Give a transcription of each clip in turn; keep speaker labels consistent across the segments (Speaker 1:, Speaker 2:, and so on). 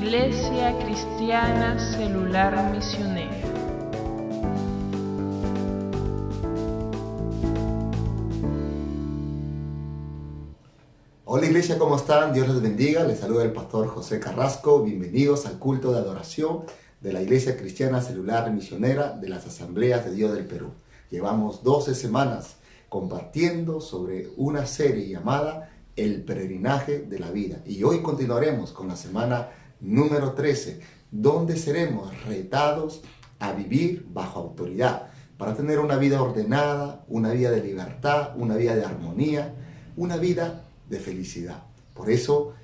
Speaker 1: Iglesia Cristiana Celular Misionera.
Speaker 2: Hola Iglesia, ¿cómo están? Dios les bendiga. Les saluda el pastor José Carrasco. Bienvenidos al culto de adoración de la Iglesia Cristiana Celular Misionera de las Asambleas de Dios del Perú. Llevamos 12 semanas compartiendo sobre una serie llamada El Peregrinaje de la Vida. Y hoy continuaremos con la semana número 13, donde seremos retados a vivir bajo autoridad para tener una vida ordenada, una vida de libertad, una vida de armonía, una vida de felicidad. Por eso,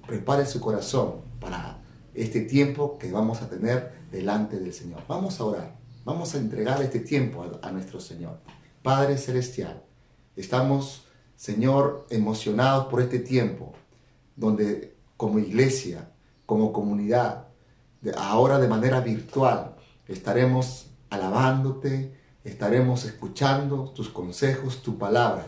Speaker 2: prepare su corazón para este tiempo que vamos a tener delante del Señor. Vamos a orar, vamos a entregar este tiempo a nuestro Señor. Padre Celestial, estamos, Señor, emocionados por este tiempo, donde como iglesia, como comunidad, ahora de manera virtual, estaremos alabándote, estaremos escuchando tus consejos, tu palabra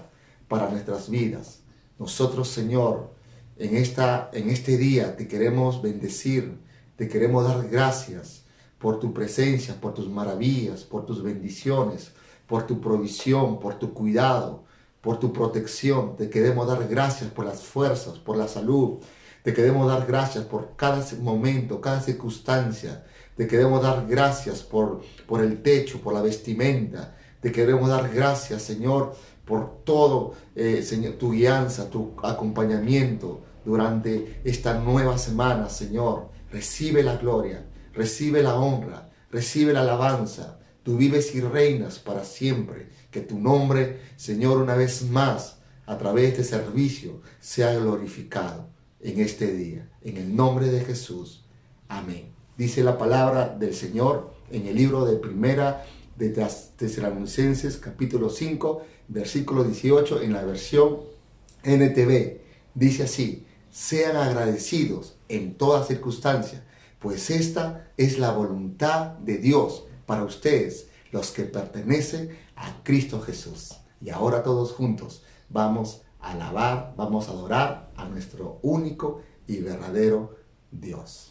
Speaker 2: para nuestras vidas. Nosotros, Señor, en este día te queremos bendecir, te queremos dar gracias por tu presencia, por tus maravillas, por tus bendiciones, por tu provisión, por tu cuidado, por tu protección. Te queremos dar gracias por las fuerzas, por la salud. Te queremos dar gracias por cada momento, cada circunstancia. Te queremos dar gracias por el techo, por la vestimenta. Te queremos dar gracias, Señor, por todo, Señor, tu guianza, tu acompañamiento durante esta nueva semana, Señor. Recibe la gloria, recibe la honra, recibe la alabanza. Tú vives y reinas para siempre. Que tu nombre, Señor, una vez más, a través de este servicio, sea glorificado en este día. En el nombre de Jesús. Amén. Dice la palabra del Señor en el libro de Primera de Tesalonicenses, capítulo 5, versículo 18, en la versión NTV. Dice así: sean agradecidos en toda circunstancia, pues esta es la voluntad de Dios para ustedes, los que pertenecen a Cristo Jesús. Y ahora todos juntos vamos a alabar, vamos a adorar a nuestro único y verdadero Dios.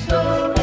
Speaker 3: Sobre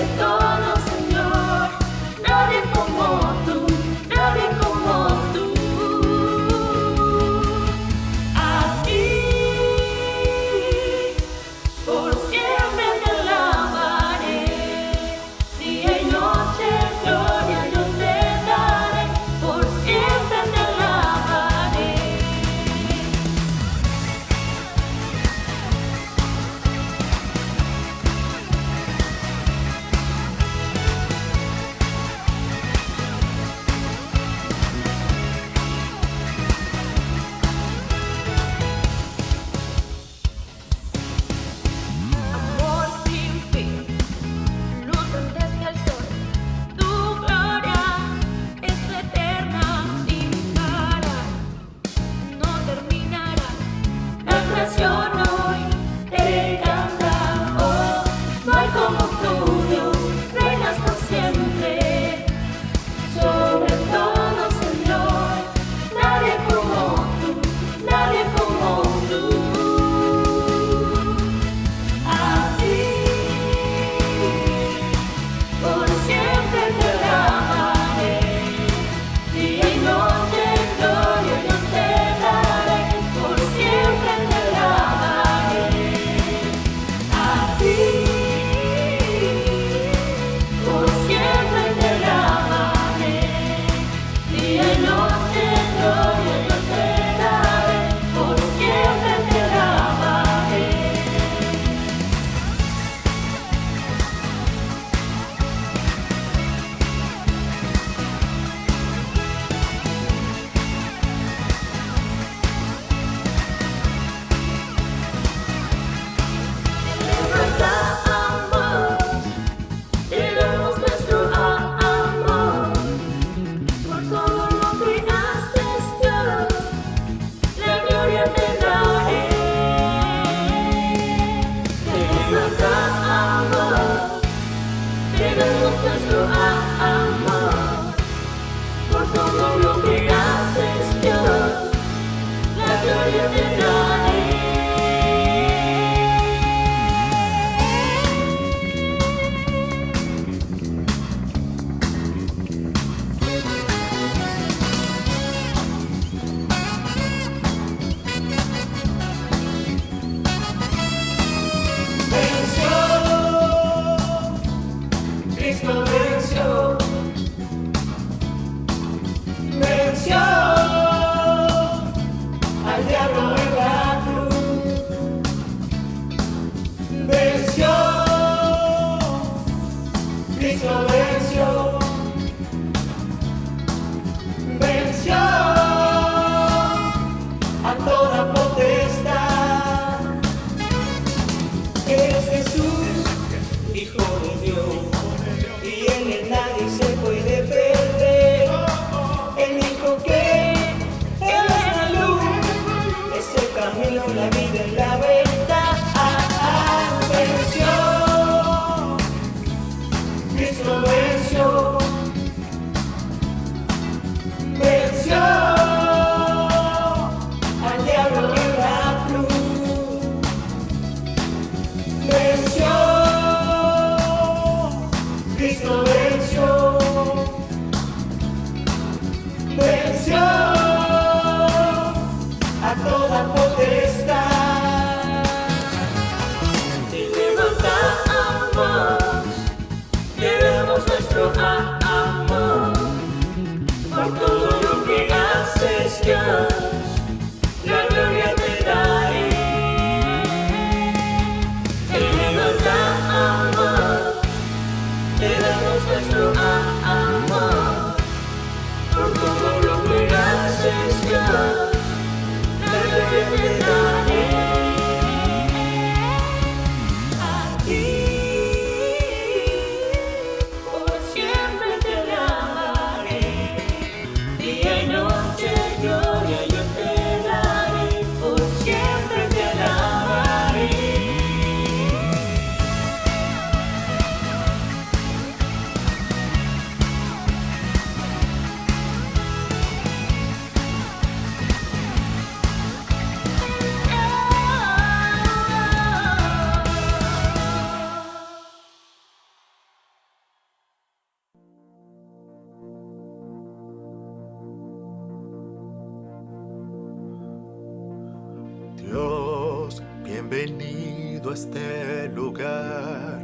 Speaker 3: venido a este lugar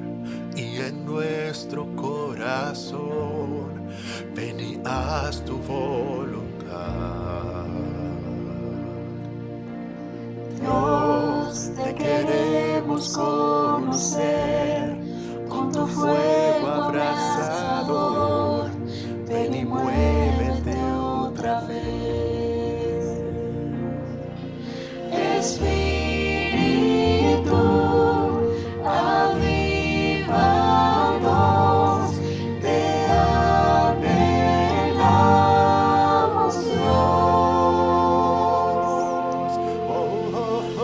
Speaker 3: y en nuestro corazón ven y haz tu voluntad.
Speaker 4: Dios, te queremos conocer con tu fuego abrasador. Ven y muévete otra vez. Espíritu, avívanos, te anhelamos, Dios.
Speaker 3: Oh, oh, oh.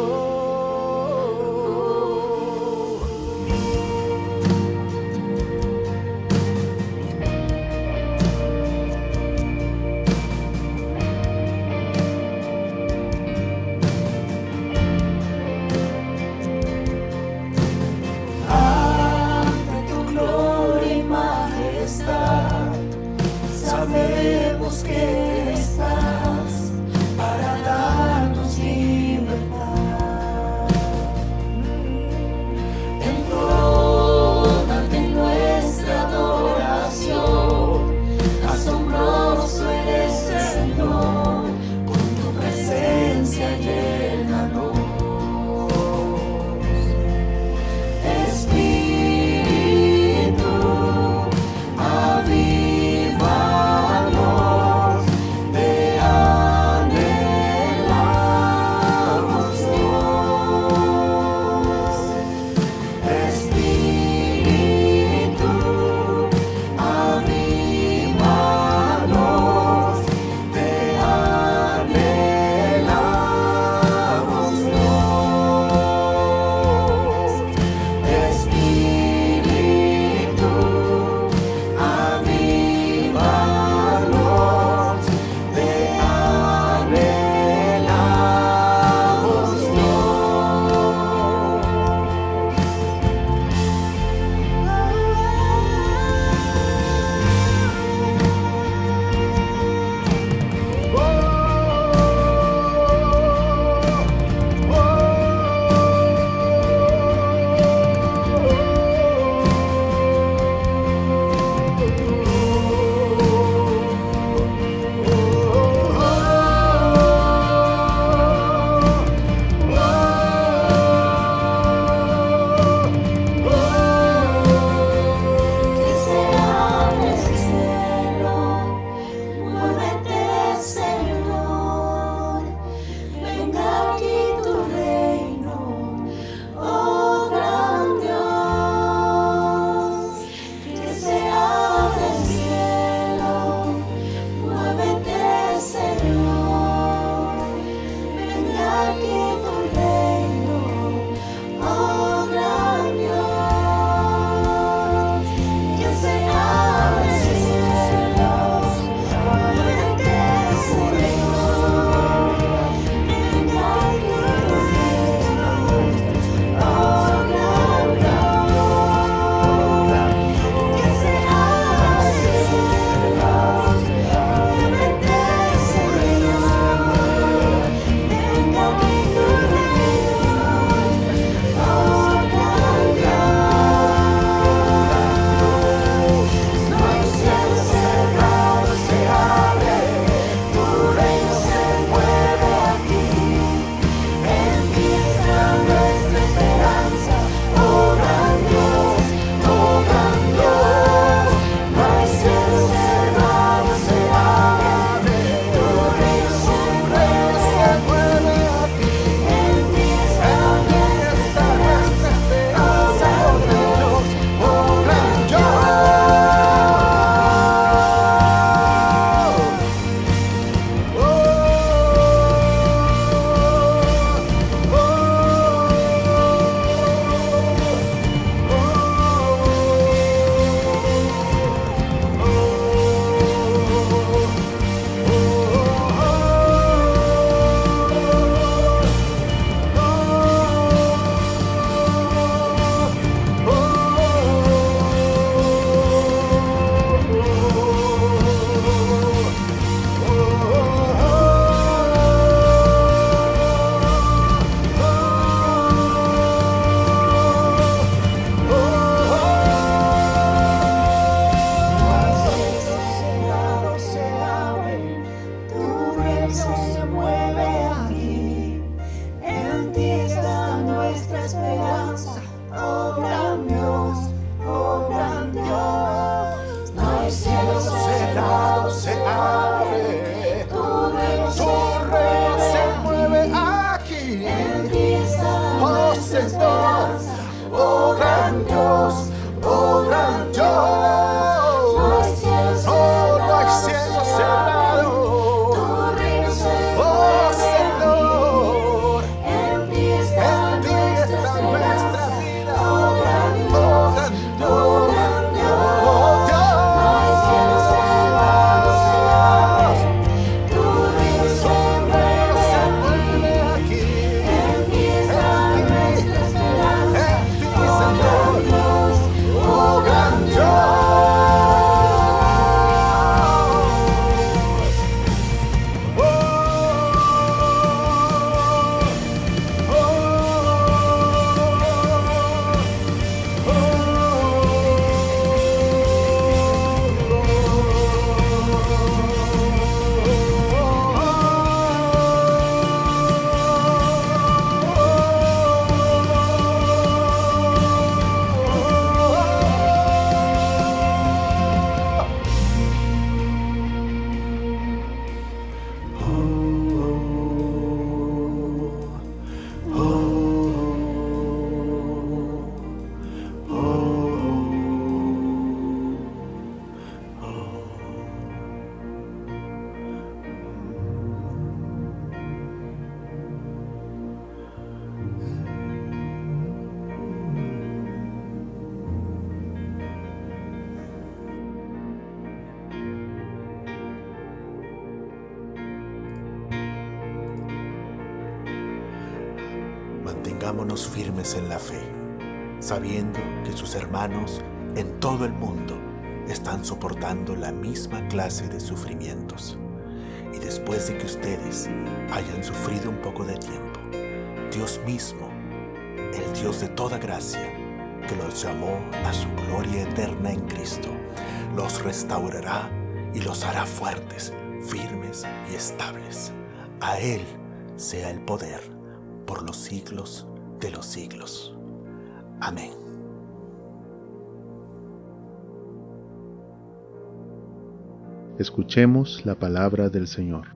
Speaker 3: mantengámonos firmes en la fe, sabiendo que sus hermanos en todo el mundo están soportando la misma clase de sufrimientos. Y después de que ustedes hayan sufrido un poco de tiempo, Dios mismo, el Dios de toda gracia, que los llamó a su gloria eterna en Cristo, los restaurará y los hará fuertes, firmes y estables. A Él sea el poder por los siglos de los siglos. Amén.
Speaker 5: Escuchemos la palabra del Señor.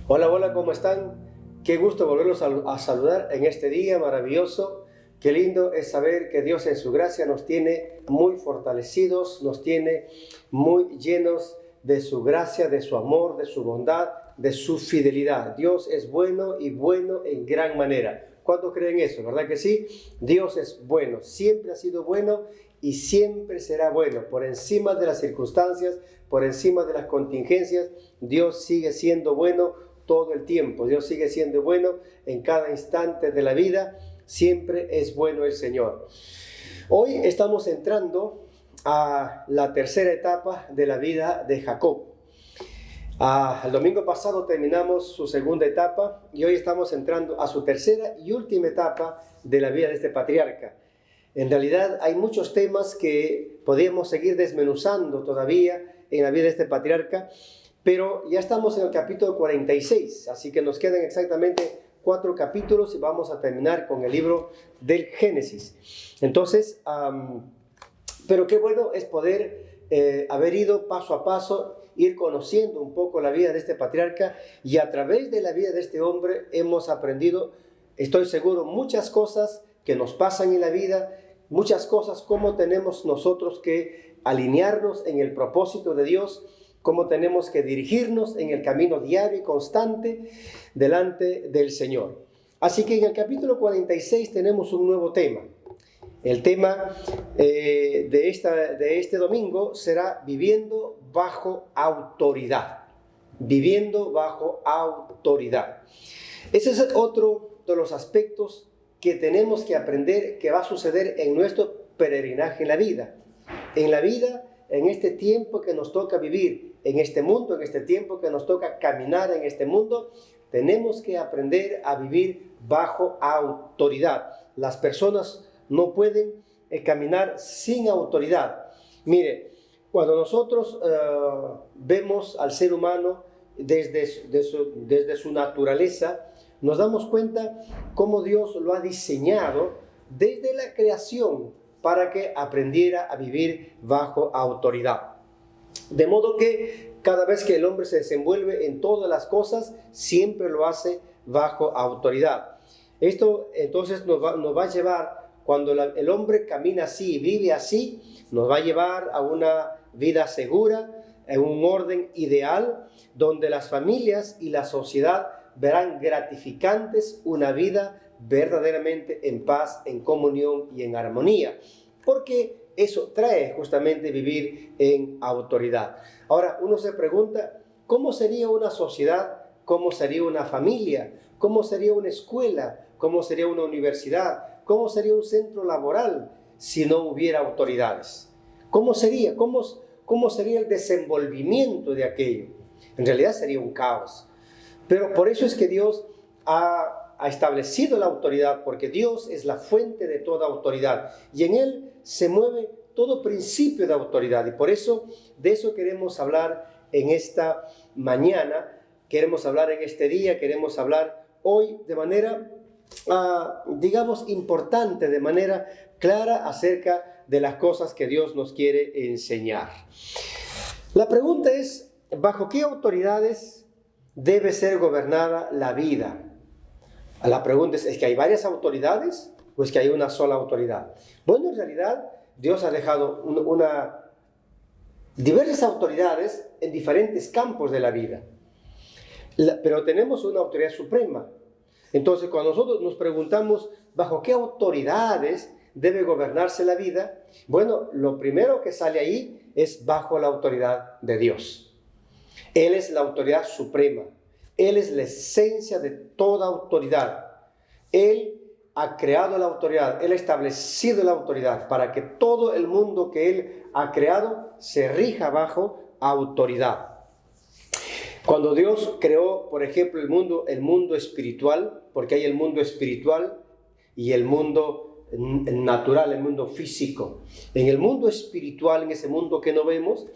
Speaker 6: Hola, hola, ¿cómo están? Qué gusto volverlos a saludar en este día maravilloso. Qué lindo es saber que Dios en su gracia nos tiene muy fortalecidos, nos tiene muy llenos de su gracia, de su amor, de su bondad, de su fidelidad. Dios es bueno y bueno en gran manera. ¿Cuántos creen eso? ¿Verdad que sí? Dios es bueno, siempre ha sido bueno y siempre será bueno. Por encima de las circunstancias, por encima de las contingencias, Dios sigue siendo bueno todo el tiempo. Dios sigue siendo bueno en cada instante de la vida. Siempre es bueno el Señor. Hoy estamos entrando a la tercera etapa de la vida de Jacob. El domingo pasado terminamos su segunda etapa y hoy estamos entrando a su tercera y última etapa de la vida de este patriarca. En realidad hay muchos temas que podríamos seguir desmenuzando todavía en la vida de este patriarca, pero ya estamos en el capítulo 46, así que nos quedan exactamente 4 capítulos y vamos a terminar con el libro del Génesis. Entonces, pero qué bueno es poder haber ido paso a paso, ir conociendo un poco la vida de este patriarca, y a través de la vida de este hombre hemos aprendido, estoy seguro, muchas cosas que nos pasan en la vida, muchas cosas cómo tenemos nosotros que alinearnos en el propósito de Dios, cómo tenemos que dirigirnos en el camino diario y constante delante del Señor. Así que en el capítulo 46 tenemos un nuevo tema. El tema de este domingo será viviendo bajo autoridad. Viviendo bajo autoridad. Ese es otro de los aspectos que tenemos que aprender que va a suceder en nuestro peregrinaje en la vida. En la vida, en este tiempo que nos toca vivir, en este mundo, en este tiempo que nos toca caminar en este mundo, tenemos que aprender a vivir bajo autoridad. Las personas no pueden caminar sin autoridad. Mire, cuando nosotros vemos al ser humano desde su naturaleza, nos damos cuenta cómo Dios lo ha diseñado desde la creación para que aprendiera a vivir bajo autoridad. De modo que cada vez que el hombre se desenvuelve en todas las cosas, siempre lo hace bajo autoridad. Esto entonces nos va a llevar, cuando el hombre camina así, vive así, nos va a llevar a una vida segura, en un orden ideal, donde las familias y la sociedad verán gratificantes una vida verdaderamente en paz, en comunión y en armonía, porque eso trae justamente vivir en autoridad. Ahora, uno se pregunta, ¿cómo sería una sociedad? ¿Cómo sería una familia? ¿Cómo sería una escuela? ¿Cómo sería una universidad? ¿Cómo sería un centro laboral si no hubiera autoridades? ¿Cómo sería? ¿Cómo sería el desenvolvimiento de aquello? En realidad sería un caos. Pero por eso es que Dios ha establecido la autoridad, porque Dios es la fuente de toda autoridad y en Él se mueve todo principio de autoridad. Y por eso, de eso queremos hablar en esta mañana, queremos hablar en este día, queremos hablar hoy de manera, digamos, importante, de manera clara acerca de las cosas que Dios nos quiere enseñar. La pregunta es, ¿bajo qué autoridades debe ser gobernada la vida? La pregunta ¿es que hay varias autoridades o es que hay una sola autoridad? Bueno, en realidad Dios ha dejado diversas autoridades en diferentes campos de la vida. Pero tenemos una autoridad suprema. Entonces, cuando nosotros nos preguntamos ¿bajo qué autoridades debe gobernarse la vida? Bueno, lo primero que sale ahí es bajo la autoridad de Dios. Él es la autoridad suprema. Él es la esencia de toda autoridad. Él ha creado la autoridad, Él ha establecido la autoridad para que todo el mundo que Él ha creado se rija bajo autoridad. Cuando Dios creó, por ejemplo, el mundo espiritual, porque hay el mundo espiritual y el mundo natural, el mundo físico. En el mundo espiritual, en ese mundo que no vemos,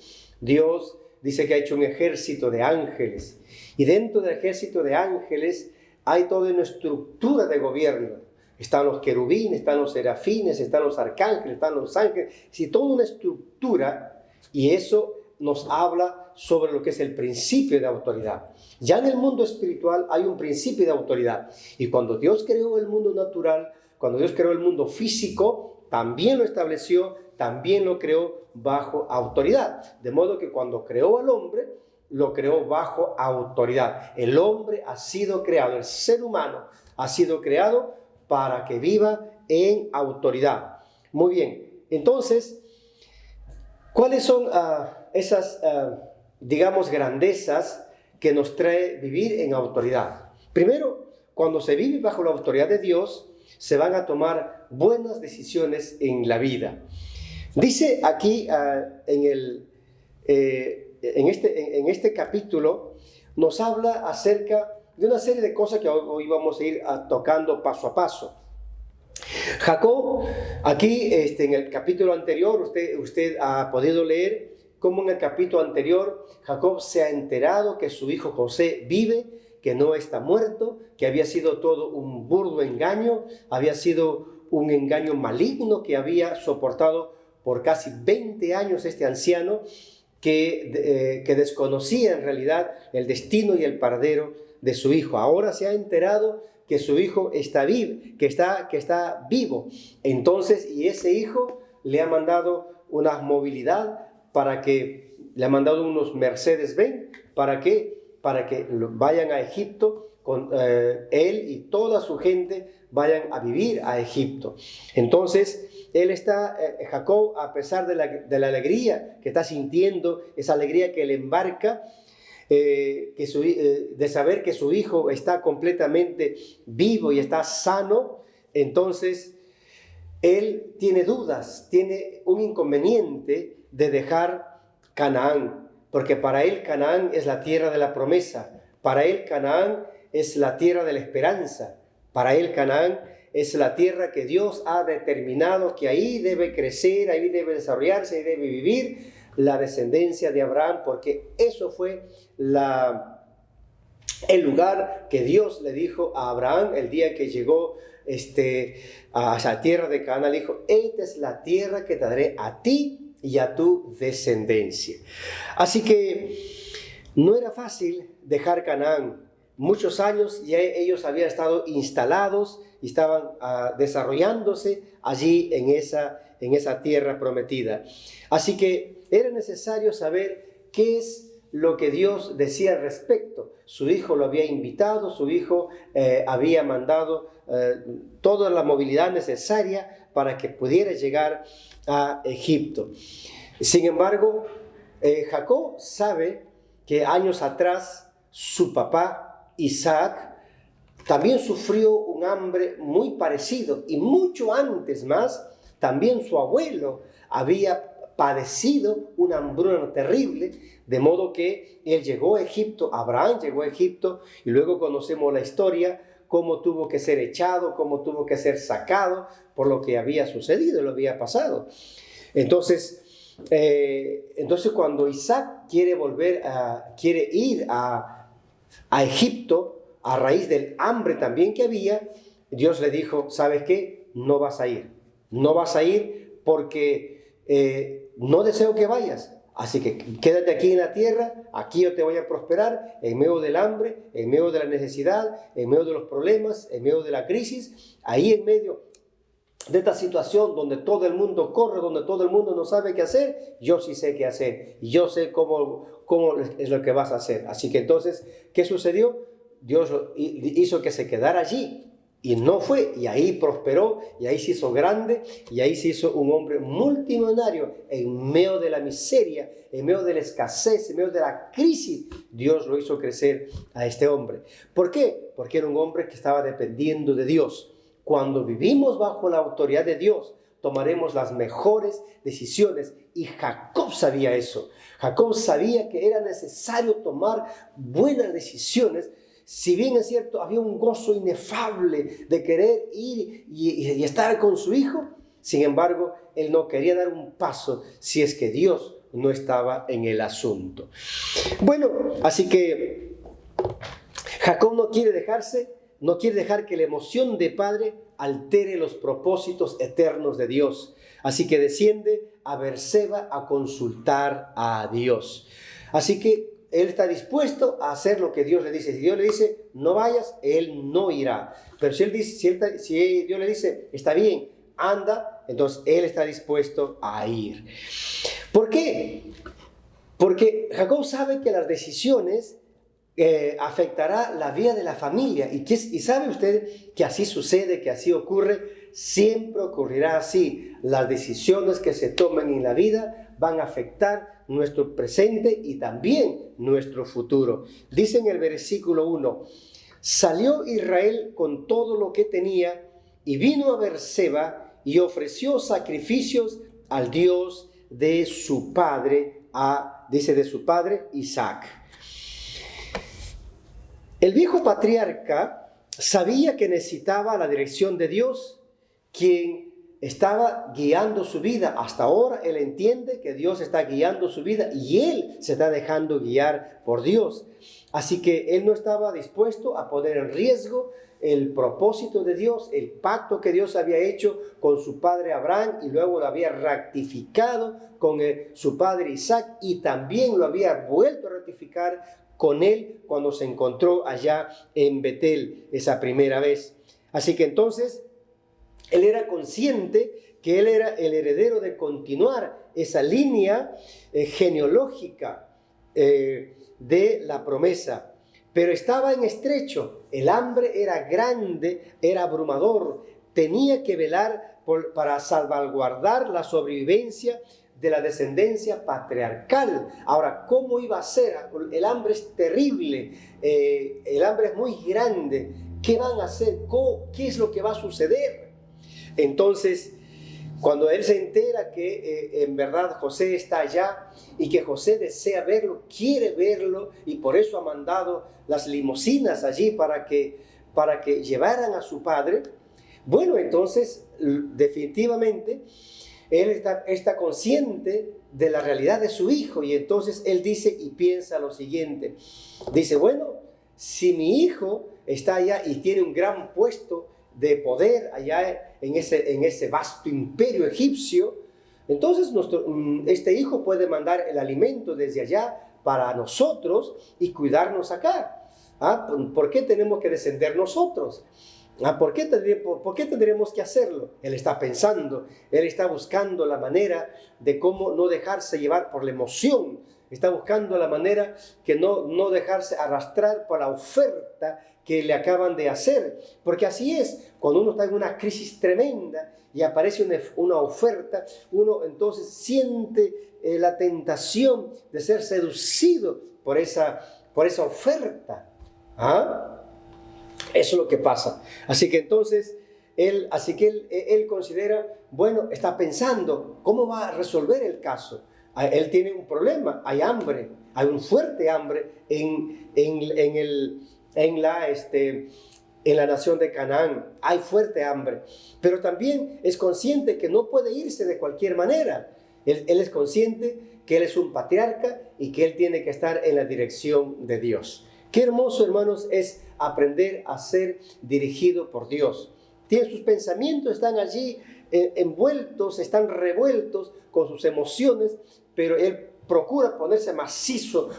Speaker 6: Dios dice que ha hecho un ejército de ángeles. Y dentro del ejército de ángeles hay toda una estructura de gobierno. Están los querubines, están los serafines, están los arcángeles, están los ángeles. Sí, toda una estructura, y eso nos habla sobre lo que es el principio de autoridad. Ya en el mundo espiritual hay un principio de autoridad. Y cuando Dios creó el mundo natural, cuando Dios creó el mundo físico, también lo estableció, también lo creó bajo autoridad. De modo que cuando creó al hombre, lo creó bajo autoridad. El hombre ha sido creado, el ser humano ha sido creado para que viva en autoridad. Muy bien, entonces, ¿cuáles son esas, digamos, grandezas que nos trae vivir en autoridad? Primero, cuando se vive bajo la autoridad de Dios, se van a tomar buenas decisiones en la vida. Dice aquí en este capítulo, nos habla acerca de una serie de cosas que hoy vamos a ir tocando paso a paso. Jacob, aquí en el capítulo anterior, usted ha podido leer cómo en el capítulo anterior Jacob se ha enterado que su hijo José vive, que no está muerto, que había sido todo un burdo engaño, había sido un engaño maligno que había soportado por casi 20 años este anciano que desconocía en realidad el destino y el paradero de su hijo. Ahora se ha enterado que su hijo está vivo, que está vivo. Entonces, y ese hijo le ha mandado una movilidad le ha mandado unos Mercedes-Benz, ¿para qué? Para que vayan a Egipto, él y toda su gente vayan a vivir a Egipto. Entonces, Jacob, a pesar de la alegría que está sintiendo, esa alegría que le embarca, de saber que su hijo está completamente vivo y está sano, entonces él tiene dudas, tiene un inconveniente de dejar Canaán, porque para él Canaán es la tierra de la promesa, para él Canaán es la tierra de la esperanza, para él Canaán es la tierra que Dios ha determinado que ahí debe crecer, ahí debe desarrollarse, ahí debe vivir la descendencia de Abraham, porque eso fue el lugar que Dios le dijo a Abraham el día que llegó a esa tierra de Canaán. Le dijo: esta es la tierra que te daré a ti y a tu descendencia. Así que no era fácil dejar Canaán. Muchos años ya ellos habían estado instalados y estaban desarrollándose allí en esa tierra prometida. Así que era necesario saber qué es lo que Dios decía al respecto. Su hijo lo había invitado, su hijo había mandado toda la movilidad necesaria para que pudiera llegar a Egipto. Sin embargo, Jacob sabe que años atrás su papá Isaac también sufrió un hambre muy parecido, y mucho antes más también su abuelo había padecido una hambruna terrible, de modo que él llegó a Egipto, Abraham llegó a Egipto, y luego conocemos la historia, cómo tuvo que ser echado, cómo tuvo que ser sacado por lo que había sucedido, lo había pasado. Entonces cuando Isaac quiere ir a Egipto, a raíz del hambre también que había, Dios le dijo: ¿sabes qué? No vas a ir porque no deseo que vayas. Así que quédate aquí en la tierra, aquí yo te voy a prosperar, en medio del hambre, en medio de la necesidad, en medio de los problemas, en medio de la crisis, ahí en medio de esta situación donde todo el mundo corre, donde todo el mundo no sabe qué hacer, yo sí sé qué hacer, y yo sé cómo es lo que vas a hacer. Así que entonces, ¿qué sucedió? Dios hizo que se quedara allí, Y no fue, y ahí prosperó, y ahí se hizo grande, y ahí se hizo un hombre multimillonario en medio de la miseria, en medio de la escasez, en medio de la crisis. Dios lo hizo crecer a este hombre. ¿Por qué? Porque era un hombre que estaba dependiendo de Dios. Cuando vivimos bajo la autoridad de Dios, tomaremos las mejores decisiones. Y Jacob sabía eso. Jacob sabía que era necesario tomar buenas decisiones. Si bien es cierto, había un gozo inefable de querer ir y estar con su hijo, sin embargo, él no quería dar un paso si es que Dios no estaba en el asunto. Bueno, así que Jacob no quiere dejar que la emoción de padre altere los propósitos eternos de Dios. Así que desciende a Berseba a consultar a Dios. Así que él está dispuesto a hacer lo que Dios le dice. Si Dios le dice, no vayas, él no irá. Pero si Dios le dice, está bien, anda, entonces él está dispuesto a ir. ¿Por qué? Porque Jacob sabe que las decisiones afectará la vida de la familia. Y sabe usted que así sucede, que así ocurre, siempre ocurrirá así. Las decisiones que se tomen en la vida van a afectar nuestro presente y también nuestro futuro. Dice en el versículo 1, salió Israel con todo lo que tenía y vino a Berseba y ofreció sacrificios al Dios de su padre, de su padre Isaac. El viejo patriarca sabía que necesitaba la dirección de Dios, quien estaba guiando su vida. Hasta ahora él entiende que Dios está guiando su vida y él se está dejando guiar por Dios. Así que él no estaba dispuesto a poner en riesgo el propósito de Dios, el pacto que Dios había hecho con su padre Abraham y luego lo había ratificado con su padre Isaac y también lo había vuelto a ratificar con él cuando se encontró allá en Betel esa primera vez. Así que entonces él era consciente que él era el heredero de continuar esa línea genealógica de la promesa. Pero estaba en estrecho, el hambre era grande, era abrumador, tenía que velar para salvaguardar la sobrevivencia de la descendencia patriarcal. Ahora, ¿cómo iba a ser? El hambre es terrible, el hambre es muy grande. ¿Qué van a hacer? ¿Qué es lo que va a suceder? Entonces, cuando él se entera que en verdad José está allá y que José desea verlo, quiere verlo y por eso ha mandado las limusinas allí para que llevaran a su padre, bueno, entonces definitivamente él está consciente de la realidad de su hijo y entonces él dice y piensa lo siguiente, dice, bueno, si mi hijo está allá y tiene un gran puesto de poder allá en ese vasto imperio egipcio, entonces este hijo puede mandar el alimento desde allá para nosotros y cuidarnos acá. ¿Por qué tenemos que descender nosotros? ¿Por qué tendremos que hacerlo? Él está pensando, él está buscando la manera de cómo no dejarse llevar por la emoción, está buscando la manera que no dejarse arrastrar por la oferta que le acaban de hacer, porque así es, cuando uno está en una crisis tremenda y aparece una oferta, uno entonces siente la tentación de ser seducido por esa oferta. Eso es lo que pasa. Así que entonces él considera, bueno, está pensando, ¿cómo va a resolver el caso? Él tiene un problema, hay hambre, hay un fuerte hambre en la nación de Canaán, hay fuerte hambre, pero también es consciente que no puede irse de cualquier manera. Él es consciente que él es un patriarca y que él tiene que estar en la dirección de Dios. Qué hermoso, hermanos, es aprender a ser dirigido por Dios. Sus pensamientos están allí envueltos, están revueltos con sus emociones, pero él procura ponerse macizo,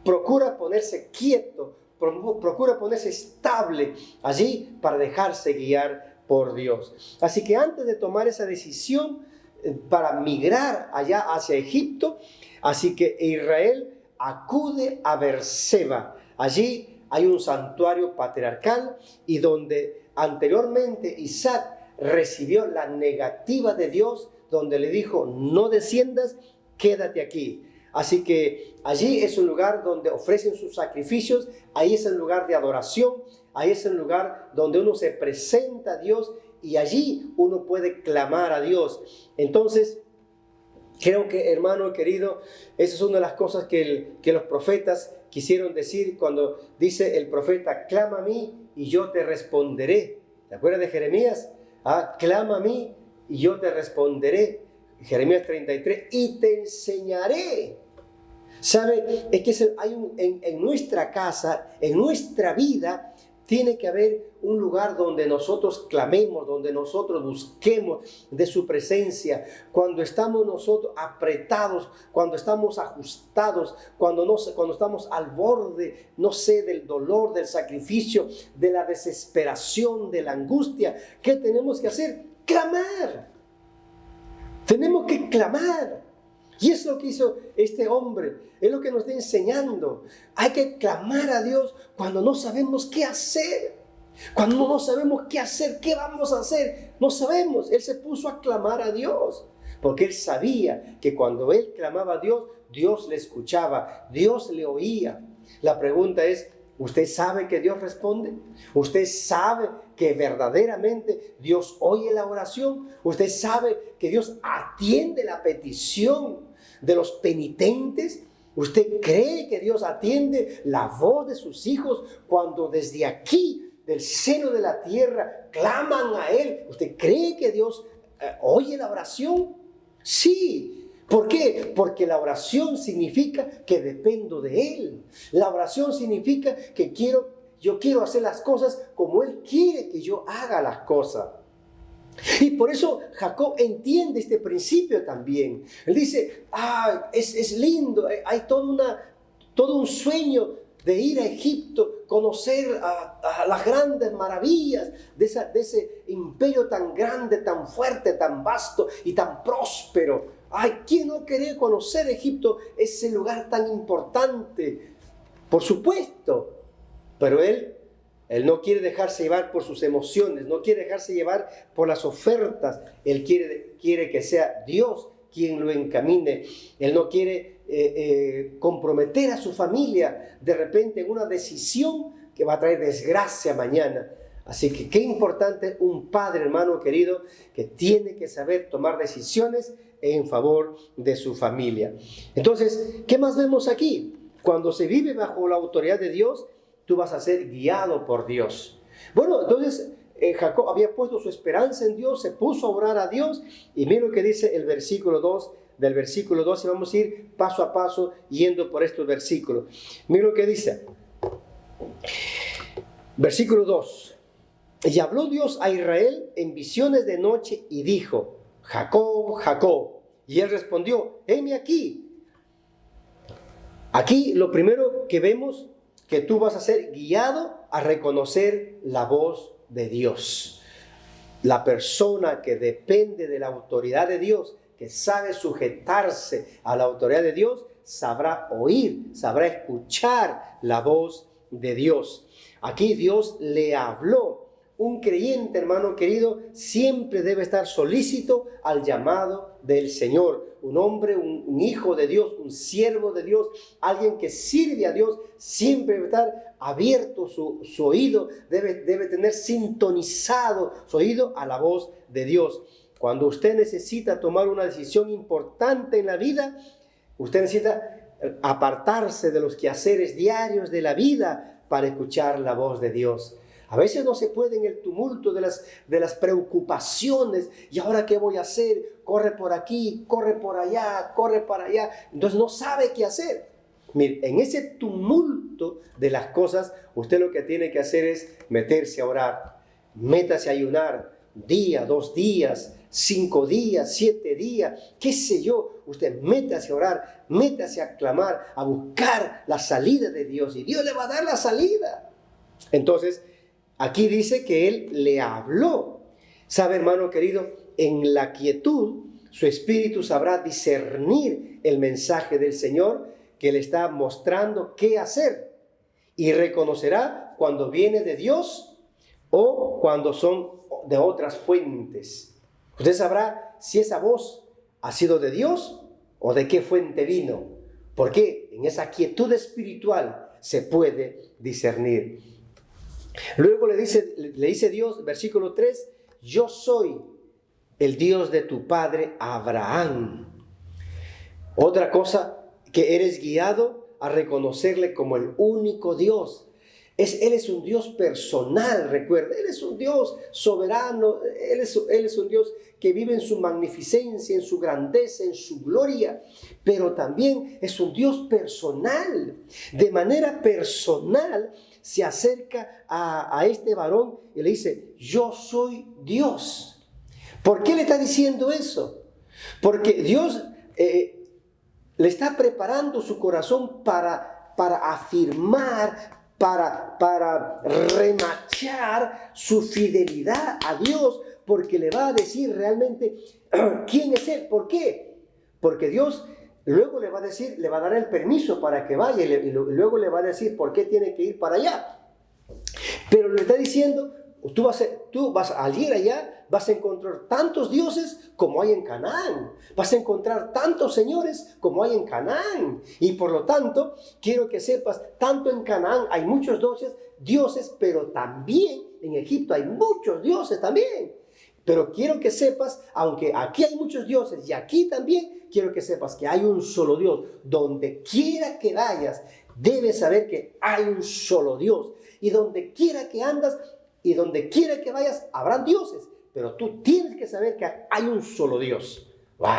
Speaker 6: procura ponerse quieto, procura ponerse estable allí para dejarse guiar por Dios. Así que antes de tomar esa decisión para migrar allá hacia Egipto, así que Israel acude a Berseba. Allí hay un santuario patriarcal y donde anteriormente Isaac recibió la negativa de Dios, donde le dijo, no desciendas, quédate aquí. Así que allí es un lugar donde ofrecen sus sacrificios, ahí es un lugar de adoración, ahí es un lugar donde uno se presenta a Dios y allí uno puede clamar a Dios. Entonces, creo que, hermano querido, esa es una de las cosas que los profetas quisieron decir cuando dice el profeta, clama a mí y yo te responderé. ¿Te acuerdas de Jeremías? Clama a mí y yo te responderé. Jeremías 33, y te enseñaré. ¿Sabe? Es que en nuestra casa, en nuestra vida, tiene que haber un lugar donde nosotros clamemos, donde nosotros busquemos de su presencia. Cuando estamos nosotros apretados, cuando estamos ajustados, cuando estamos al borde, no sé, del dolor, del sacrificio, de la desesperación, de la angustia, ¿qué tenemos que hacer? Clamar. Tenemos que clamar. Y es lo que hizo este hombre. Es lo que nos está enseñando. Hay que clamar a Dios cuando no sabemos qué hacer. Cuando no sabemos qué hacer, qué vamos a hacer. No sabemos. Él se puso a clamar a Dios. Porque él sabía que cuando él clamaba a Dios, Dios le escuchaba. Dios le oía. La pregunta es, ¿usted sabe que Dios responde? ¿Usted sabe que verdaderamente Dios oye la oración? ¿Usted sabe que Dios atiende la petición de los penitentes? ¿Usted cree que Dios atiende la voz de sus hijos cuando desde aquí, del seno de la tierra, claman a Él? ¿Usted cree que Dios oye la oración? Sí. ¿Por qué? Porque la oración significa que dependo de Él. La oración significa que yo quiero hacer las cosas como Él quiere que yo haga las cosas. Y por eso Jacob entiende este principio también. Él dice, es lindo, hay todo un sueño de ir a Egipto, conocer a las grandes maravillas de ese imperio tan grande, tan fuerte, tan vasto y tan próspero. ¿Quién no quería conocer Egipto, ese lugar tan importante? Por supuesto, pero él no quiere dejarse llevar por sus emociones, no quiere dejarse llevar por las ofertas. Él quiere que sea Dios quien lo encamine. Él no quiere comprometer a su familia de repente en una decisión que va a traer desgracia mañana. Así que qué importante un padre, hermano querido, que tiene que saber tomar decisiones en favor de su familia. Entonces, ¿qué más vemos aquí? Cuando se vive bajo la autoridad de Dios, tú vas a ser guiado por Dios. Bueno, entonces Jacob había puesto su esperanza en Dios, se puso a orar a Dios, y mira lo que dice el versículo 2, del versículo 2, y vamos a ir paso a paso yendo por estos versículos. Mira lo que dice. Versículo 2. Y habló Dios a Israel en visiones de noche y dijo, Jacob, Jacob. Y él respondió, heme aquí. Aquí lo primero que vemos, que tú vas a ser guiado a reconocer la voz de Dios. La persona que depende de la autoridad de Dios, que sabe sujetarse a la autoridad de Dios, sabrá oír, sabrá escuchar la voz de Dios. Aquí Dios le habló. Un creyente, hermano querido, siempre debe estar solícito al llamado del Señor. Un hombre, un hijo de Dios, un siervo de Dios, alguien que sirve a Dios, siempre debe estar abierto su oído, debe tener sintonizado su oído a la voz de Dios. Cuando usted necesita tomar una decisión importante en la vida, usted necesita apartarse de los quehaceres diarios de la vida para escuchar la voz de Dios. A veces no se puede en el tumulto de las preocupaciones. ¿Y ahora qué voy a hacer? Corre por aquí, corre por allá, corre para allá. Entonces no sabe qué hacer. Mire, en ese tumulto de las cosas, usted lo que tiene que hacer es meterse a orar. Métase a ayunar. Día, 2 días, 5 días, 7 días, qué sé yo. Usted métase a orar, métase a clamar, a buscar la salida de Dios. Y Dios le va a dar la salida. Entonces, aquí dice que Él le habló. ¿Sabe, hermano querido? En la quietud, su espíritu sabrá discernir el mensaje del Señor que le está mostrando qué hacer. y reconocerá cuando viene de Dios o cuando son de otras fuentes. Usted sabrá si esa voz ha sido de Dios o de qué fuente vino, porque en esa quietud espiritual se puede discernir. Luego le dice Dios, versículo 3, yo soy el Dios de tu padre Abraham. Otra cosa, que eres guiado a reconocerle como el único Dios. Él es un Dios personal, recuerda. Él es un Dios soberano. Él es un Dios que vive en su magnificencia, en su grandeza, en su gloria. Pero también es un Dios personal. De manera personal se acerca a este varón y le dice, yo soy Dios. ¿Por qué le está diciendo eso? Porque Dios le está preparando su corazón para afirmar, para remachar su fidelidad a Dios, porque le va a decir realmente quién es Él. ¿Por qué? Porque Dios luego le va a dar el permiso para que vaya y luego le va a decir por qué tiene que ir para allá. Pero le está diciendo, tú vas al ir allá, vas a encontrar tantos dioses como hay en Canaán. Vas a encontrar tantos señores como hay en Canaán. Y por lo tanto, quiero que sepas, tanto en Canaán hay muchos dioses, pero también en Egipto hay muchos dioses también. Pero quiero que sepas, aunque aquí hay muchos dioses y aquí también, quiero que sepas que hay un solo Dios. Donde quiera que vayas, debes saber que hay un solo Dios. Y donde quiera que andas y donde quiera que vayas, habrán dioses. Pero tú tienes que saber que hay un solo Dios. ¡Wow!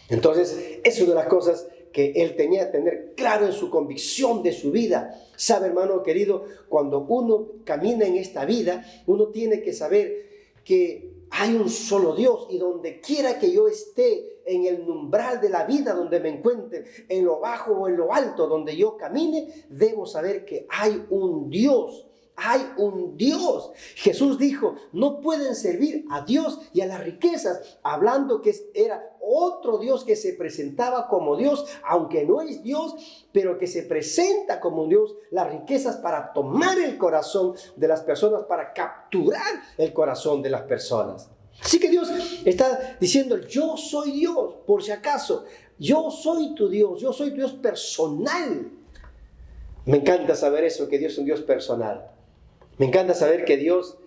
Speaker 6: Entonces, es una de las cosas que él tenía que tener claro en su convicción de su vida. Sabe, hermano querido, cuando uno camina en esta vida, uno tiene que saber que hay un solo Dios, y donde quiera que yo esté, en el umbral de la vida donde me encuentre, en lo bajo o en lo alto, donde yo camine, debo saber que hay un Dios. Hay un Dios. Jesús dijo, no pueden servir a Dios y a las riquezas, hablando que era otro Dios que se presentaba como Dios, aunque no es Dios, pero que se presenta como Dios, las riquezas para tomar el corazón de las personas, para capturar el corazón de las personas. Así que Dios está diciendo, yo soy Dios, por si acaso, yo soy tu Dios personal. Me encanta saber eso, que Dios es un Dios personal. Me encanta saber que Dios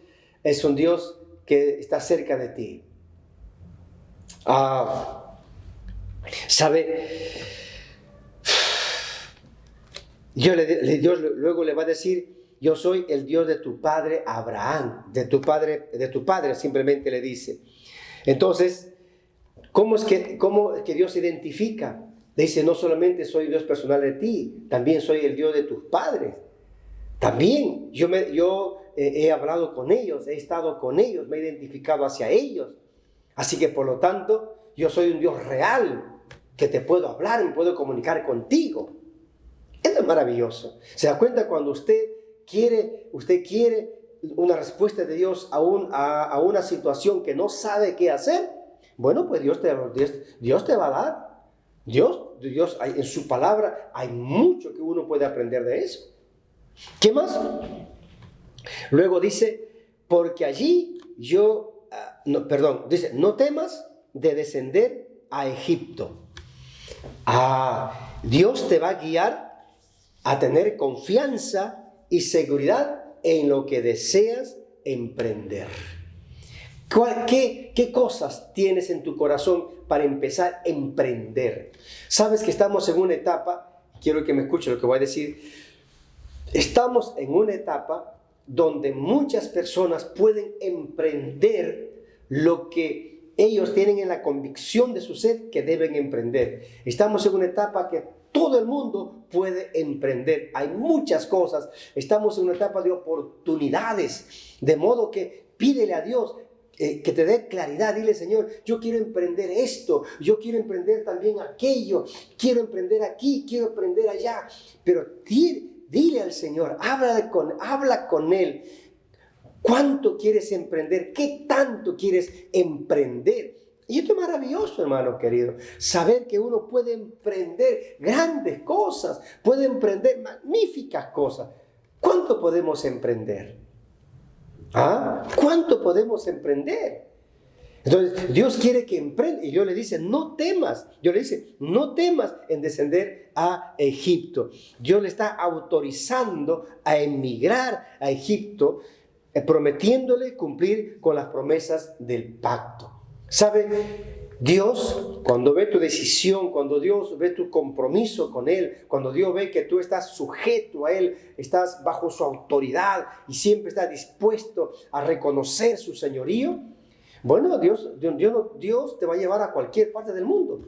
Speaker 6: es un Dios que está cerca de ti. ¿Sabe? Dios luego le va a decir, yo soy el Dios de tu padre Abraham, de tu padre simplemente le dice. Entonces, ¿cómo es que Dios se identifica? Le dice, no solamente soy Dios personal de ti, también soy el Dios de tus padres. También yo he hablado con ellos, he estado con ellos, me he identificado hacia ellos. Así que por lo tanto, yo soy un Dios real, que te puedo hablar, me puedo comunicar contigo. Esto es maravilloso. ¿Se da cuenta cuando usted quiere una respuesta de Dios a una situación que no sabe qué hacer? Bueno, pues Dios te va a dar. Dios en su palabra hay mucho que uno puede aprender de eso. ¿Qué más? Luego dice, porque allí dice, no temas de descender a Egipto. Dios te va a guiar a tener confianza y seguridad en lo que deseas emprender. ¿Qué cosas tienes en tu corazón para empezar a emprender? Sabes que estamos en una etapa, quiero que me escuche lo que voy a decir. Estamos en una etapa donde muchas personas pueden emprender lo que ellos tienen en la convicción de su ser que deben emprender. Estamos en una etapa que todo el mundo puede emprender. Hay muchas cosas. Estamos en una etapa de oportunidades. De modo que pídele a Dios que te dé claridad. Dile, Señor, yo quiero emprender esto. Yo quiero emprender también aquello. Quiero emprender aquí. Quiero emprender allá. Pero dile al Señor, habla con Él. ¿Cuánto quieres emprender? ¿Qué tanto quieres emprender? Y esto es maravilloso, hermano querido. Saber que uno puede emprender grandes cosas, puede emprender magníficas cosas. ¿Cuánto podemos emprender? ¿Ah? ¿Cuánto podemos emprender? Entonces, Dios quiere que emprenda. Y Dios le dice, no temas. Dios le dice, no temas en descender a Egipto. Dios le está autorizando a emigrar a Egipto, prometiéndole cumplir con las promesas del pacto. ¿Sabe? Dios, cuando ve tu decisión, cuando Dios ve tu compromiso con Él, cuando Dios ve que tú estás sujeto a Él, estás bajo su autoridad y siempre estás dispuesto a reconocer su señorío, bueno, Dios te va a llevar a cualquier parte del mundo.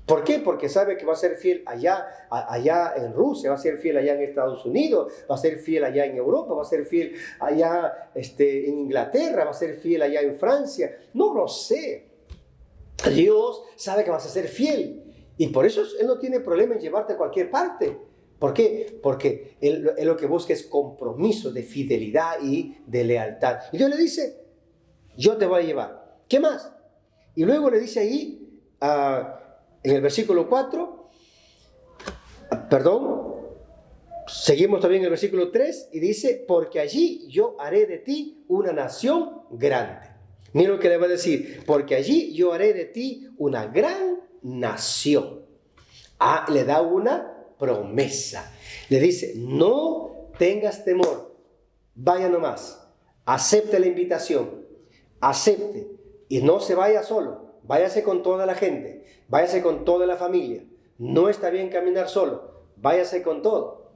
Speaker 6: ¿Por qué? Porque sabe que va a ser fiel allá en Rusia, va a ser fiel allá en Estados Unidos, va a ser fiel allá en Europa, va a ser fiel allá en Inglaterra, va a ser fiel allá en Francia. No lo sé. Dios sabe que vas a ser fiel y por eso Él no tiene problema en llevarte a cualquier parte. ¿Por qué? Porque Él lo que busca es compromiso de fidelidad y de lealtad. Y Dios le dice, yo te voy a llevar. ¿Qué más? Y luego le dice ahí, en el versículo 4, seguimos también en el versículo 3 y dice, porque allí yo haré de ti una nación grande. Mira lo que le va a decir, porque allí yo haré de ti una gran nación. Le da una promesa. Le dice, no tengas temor, vaya nomás, acepte la invitación, acepte y no se vaya solo, váyase con toda la gente, váyase con toda la familia. No está bien caminar solo, váyase con todo.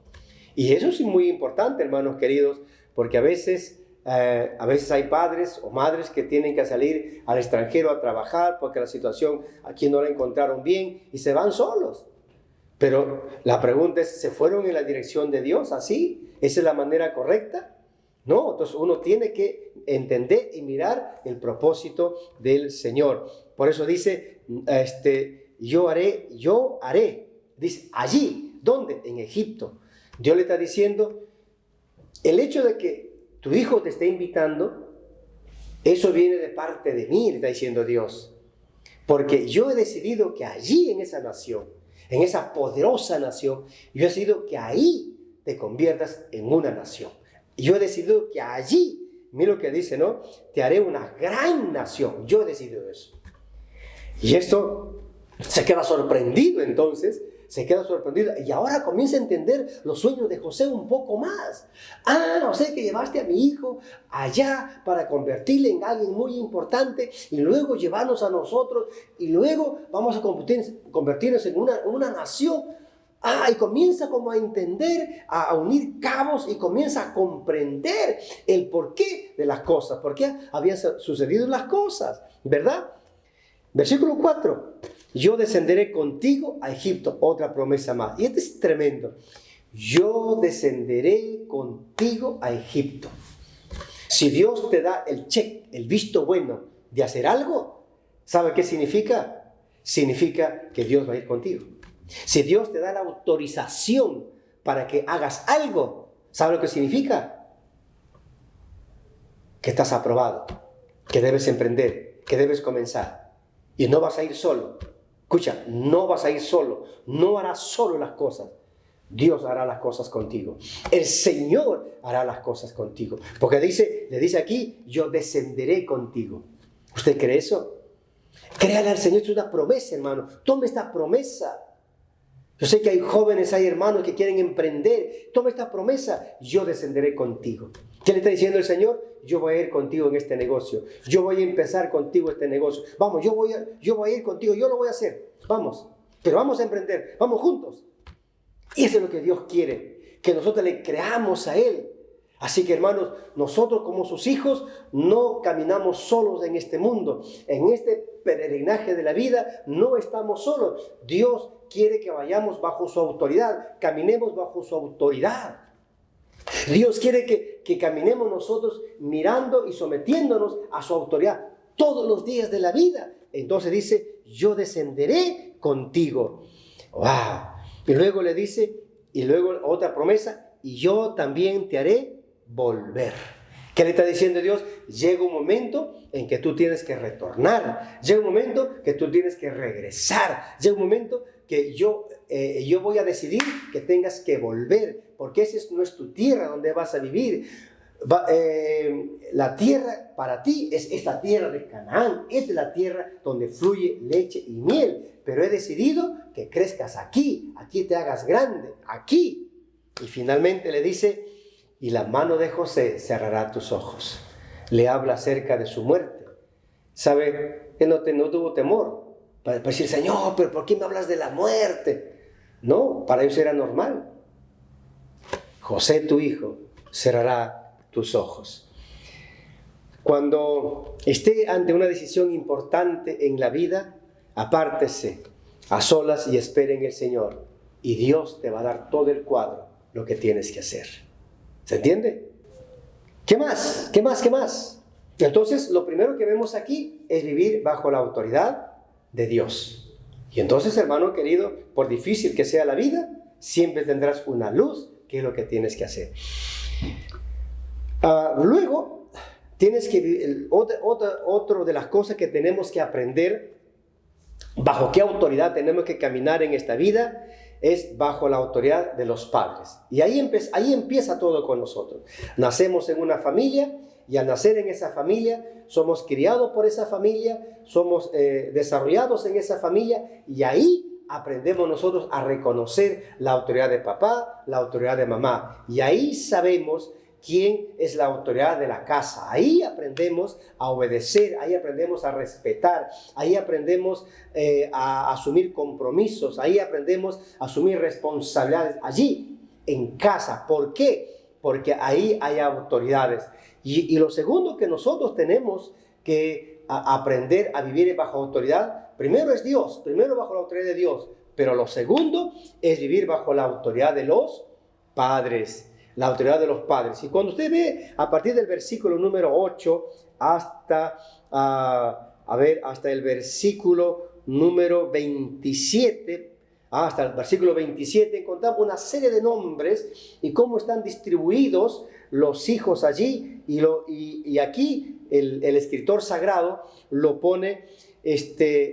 Speaker 6: Y eso es muy importante, hermanos queridos, porque a veces hay padres o madres que tienen que salir al extranjero a trabajar porque la situación aquí no la encontraron bien y se van solos. Pero la pregunta es, ¿se fueron en la dirección de Dios así? ¿Esa es la manera correcta? No, entonces uno tiene que entender y mirar el propósito del Señor. Por eso dice, yo haré, dice, allí, ¿dónde? En Egipto. Dios le está diciendo, el hecho de que tu hijo te esté invitando, eso viene de parte de mí, le está diciendo Dios. Porque yo he decidido que allí en esa nación, en esa poderosa nación, yo he decidido que ahí te conviertas en una nación. Yo he decidido que allí, mira lo que dice, ¿no? Te haré una gran nación. Yo he decidido eso. Y esto se queda sorprendido entonces. Se queda sorprendido y ahora comienza a entender los sueños de José un poco más. O sea que llevaste a mi hijo allá para convertirle en alguien muy importante y luego llevarnos a nosotros y luego vamos a convertirnos en una nación. Y comienza como a entender, a unir cabos y comienza a comprender el porqué de las cosas, por qué habían sucedido las cosas, ¿verdad? Versículo 4. Yo descenderé contigo a Egipto. Otra promesa más. Y este es tremendo. Yo descenderé contigo a Egipto. Si Dios te da el check, el visto bueno de hacer algo, ¿sabe qué significa? Significa que Dios va a ir contigo. Si Dios te da la autorización para que hagas algo, ¿sabe lo que significa? Que estás aprobado, que debes emprender, que debes comenzar. Y no vas a ir solo. Escucha, no vas a ir solo, no harás solo las cosas. Dios hará las cosas contigo. El Señor hará las cosas contigo. Porque le dice aquí, yo descenderé contigo. ¿Usted cree eso? Créale al Señor, es una promesa, hermano. Tome esta promesa. Yo sé que hay jóvenes, hay hermanos que quieren emprender. Toma esta promesa, yo descenderé contigo. ¿Qué le está diciendo el Señor? Yo voy a ir contigo en este negocio. Yo voy a empezar contigo este negocio. Vamos, yo voy a ir contigo, yo lo voy a hacer. Vamos, pero vamos a emprender, vamos juntos. Y eso es lo que Dios quiere, que nosotros le creamos a Él. Así que, hermanos, nosotros como sus hijos no caminamos solos en este mundo. En este peregrinaje de la vida no estamos solos. Dios quiere que vayamos bajo su autoridad, caminemos bajo su autoridad. Dios quiere que caminemos nosotros mirando y sometiéndonos a su autoridad todos los días de la vida. Entonces dice, yo descenderé contigo. ¡Wow! Y luego le dice, y luego otra promesa, y yo también te haré volver. ¿Qué le está diciendo Dios? Llega un momento en que tú tienes que retornar. Llega un momento que tú tienes que regresar. Llega un momento que yo voy a decidir que tengas que volver. Porque esa no es tu tierra donde vas a vivir. La tierra para ti es esta tierra de Canaán, es la tierra donde fluye leche y miel, pero he decidido que crezcas aquí te hagas grande, aquí. Y finalmente le dice, y la mano de José cerrará tus ojos. Le habla acerca de su muerte. ¿Sabe? Él no tuvo temor para decir, Señor, pero ¿por qué me hablas de la muerte? No, para ellos era normal. José, tu hijo, cerrará tus ojos. Cuando esté ante una decisión importante en la vida, apártese a solas y espere en el Señor. Y Dios te va a dar todo el cuadro, lo que tienes que hacer. ¿Se entiende? ¿Qué más? ¿Qué más? ¿Qué más? Entonces, lo primero que vemos aquí es vivir bajo la autoridad de Dios. Y entonces, hermano querido, por difícil que sea la vida, siempre tendrás una luz, que es lo que tienes que hacer. Luego, tienes que otra de las cosas que tenemos que aprender, bajo qué autoridad tenemos que caminar en esta vida, es bajo la autoridad de los padres. Y ahí empieza todo con nosotros. Nacemos en una familia y al nacer en esa familia somos criados por esa familia, somos desarrollados en esa familia y ahí aprendemos nosotros a reconocer la autoridad de papá, la autoridad de mamá. Y ahí sabemos quién es la autoridad de la casa. Ahí aprendemos a obedecer, ahí aprendemos a respetar, ahí aprendemos a asumir compromisos, ahí aprendemos a asumir responsabilidades. Allí, en casa. ¿Por qué? Porque ahí hay autoridades. Y lo segundo que nosotros tenemos que aprender a vivir bajo autoridad, primero es Dios, primero bajo la autoridad de Dios, pero lo segundo es vivir bajo la autoridad de los padres. La autoridad de los padres. Y cuando usted ve a partir del versículo número 8 hasta el versículo número 27, hasta el versículo 27, encontramos una serie de nombres y cómo están distribuidos los hijos allí. Y aquí el escritor sagrado lo pone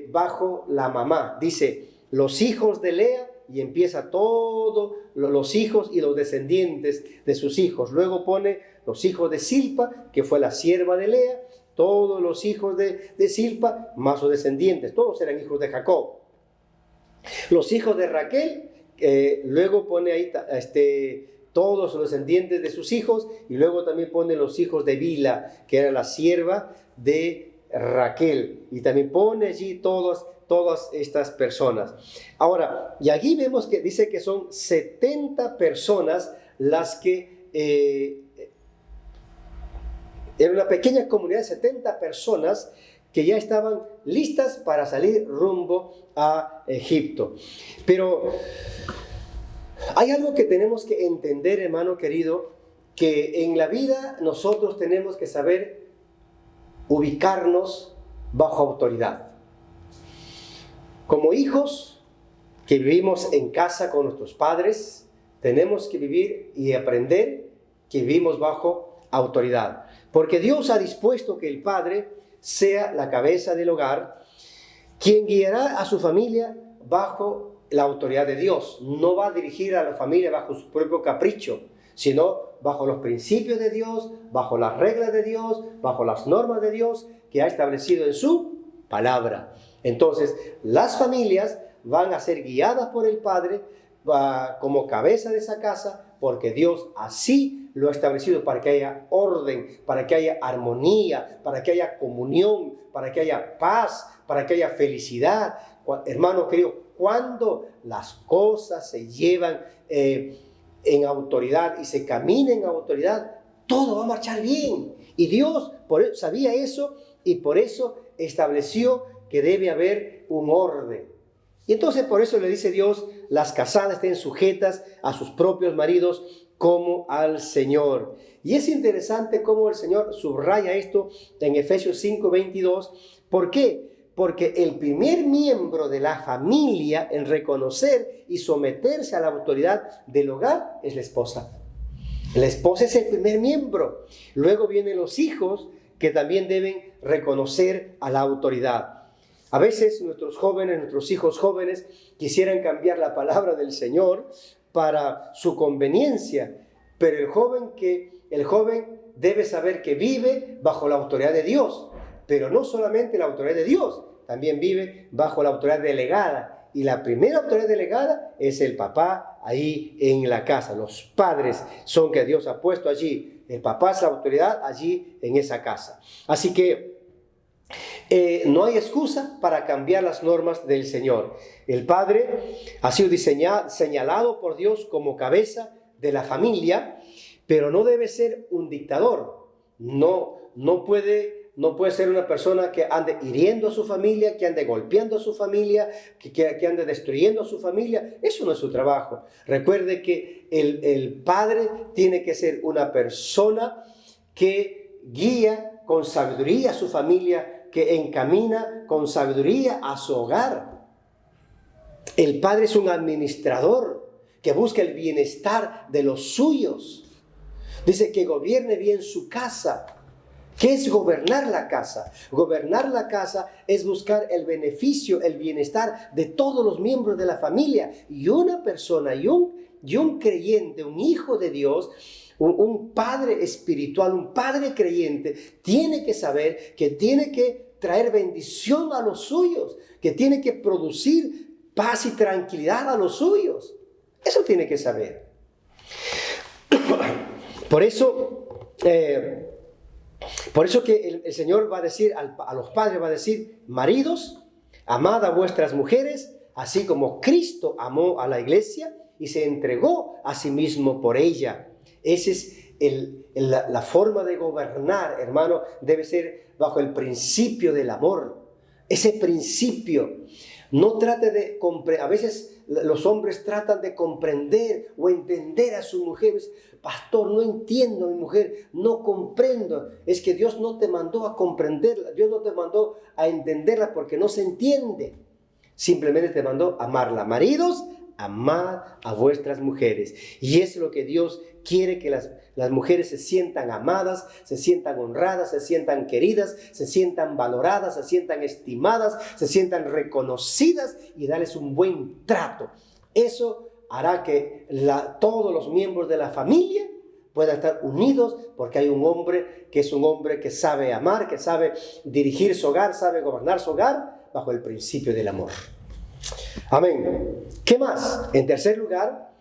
Speaker 6: bajo la mamá. Dice, los hijos de Lea, y empieza todo, los hijos y los descendientes de sus hijos. Luego pone los hijos de Silpa, que fue la sierva de Lea, todos los hijos de Silpa, más sus descendientes, todos eran hijos de Jacob. Los hijos de Raquel, luego pone ahí todos los descendientes de sus hijos, y luego también pone los hijos de Bila, que era la sierva de Raquel, y también pone allí todas estas personas. Ahora, y aquí vemos que dice que son 70 personas las que era una pequeña comunidad de 70 personas que ya estaban listas para salir rumbo a Egipto. Pero hay algo que tenemos que entender, hermano querido, que en la vida nosotros tenemos que saber ubicarnos bajo autoridad. Como hijos que vivimos en casa con nuestros padres, tenemos que vivir y aprender que vivimos bajo autoridad. Porque Dios ha dispuesto que el padre sea la cabeza del hogar, quien guiará a su familia bajo la autoridad de Dios. No va a dirigir a la familia bajo su propio capricho, sino bajo los principios de Dios, bajo las reglas de Dios, bajo las normas de Dios que ha establecido en su palabra. Entonces, las familias van a ser guiadas por el Padre como cabeza de esa casa, porque Dios así lo ha establecido para que haya orden, para que haya armonía, para que haya comunión, para que haya paz, para que haya felicidad. Hermano querido, cuando las cosas se llevan en autoridad y se camina en autoridad, todo va a marchar bien. Y Dios sabía eso y por eso estableció que debe haber un orden. Y entonces por eso le dice Dios, las casadas estén sujetas a sus propios maridos como al Señor. Y es interesante cómo el Señor subraya esto en Efesios 5:22. ¿Por qué? Porque el primer miembro de la familia en reconocer y someterse a la autoridad del hogar es la esposa. La esposa es el primer miembro. Luego vienen los hijos que también deben reconocer a la autoridad. A veces nuestros hijos jóvenes, quisieran cambiar la palabra del Señor para su conveniencia, pero el joven debe saber que vive bajo la autoridad de Dios, pero no solamente la autoridad de Dios, también vive bajo la autoridad delegada. Y la primera autoridad delegada es el papá ahí en la casa. Los padres son que Dios ha puesto allí. El papá es la autoridad allí en esa casa. Así que no hay excusa para cambiar las normas del Señor. El padre ha sido señalado por Dios como cabeza de la familia, pero no debe ser un dictador. No puede ser una persona que ande hiriendo a su familia, que ande golpeando a su familia, que ande destruyendo a su familia. Eso no es su trabajo. Recuerde que el padre tiene que ser una persona que guía con sabiduría a su familia, que encamina con sabiduría a su hogar. El padre es un administrador que busca el bienestar de los suyos. Dice que gobierne bien su casa. ¿Qué es gobernar la casa? Gobernar la casa es buscar el beneficio, el bienestar de todos los miembros de la familia. Y una persona, y un creyente, un hijo de Dios, un padre espiritual, un padre creyente, tiene que saber que tiene que traer bendición a los suyos, que tiene que producir paz y tranquilidad a los suyos. Eso tiene que saber. Por eso que el Señor va a decir a los padres, va a decir: maridos, amad a vuestras mujeres, así como Cristo amó a la iglesia y se entregó a sí mismo por ella. Esa es la forma de gobernar, hermano, debe ser bajo el principio del amor. Ese principio. No trate de comprender. A veces los hombres tratan de comprender o entender a su mujer. Pastor, no entiendo a mi mujer, no comprendo. Es que Dios no te mandó a comprenderla, Dios no te mandó a entenderla porque no se entiende. Simplemente te mandó a amarla. Maridos, amad a vuestras mujeres. Y es lo que Dios quiere, que las mujeres se sientan amadas, se sientan honradas, se sientan queridas, se sientan valoradas, se sientan estimadas, se sientan reconocidas y darles un buen trato. Eso hará que todos los miembros de la familia puedan estar unidos, porque hay un hombre que es un hombre que sabe amar, que sabe dirigir su hogar, sabe gobernar su hogar bajo el principio del amor. Amén. ¿Qué más? En tercer lugar,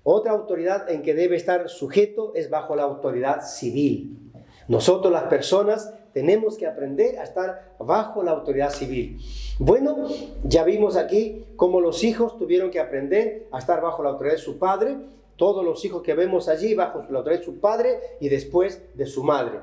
Speaker 6: otra autoridad en que debe estar sujeto es bajo la autoridad civil. Nosotros, las personas, tenemos que aprender a estar bajo la autoridad civil. Bueno, ya vimos aquí cómo los hijos tuvieron que aprender a estar bajo la autoridad de su padre. Todos los hijos que vemos allí bajo la autoridad de su padre y después de su madre.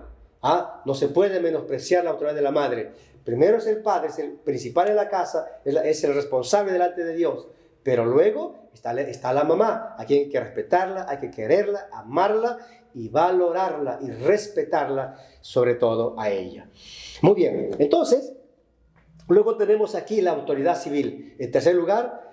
Speaker 6: No se puede menospreciar la autoridad de la madre. Primero es el padre, es el principal en la casa, es el responsable delante de Dios. Pero luego está la mamá, a quien hay que respetarla, hay que quererla, amarla y valorarla y respetarla, sobre todo a ella. Muy bien, entonces, luego tenemos aquí la autoridad civil. En tercer lugar,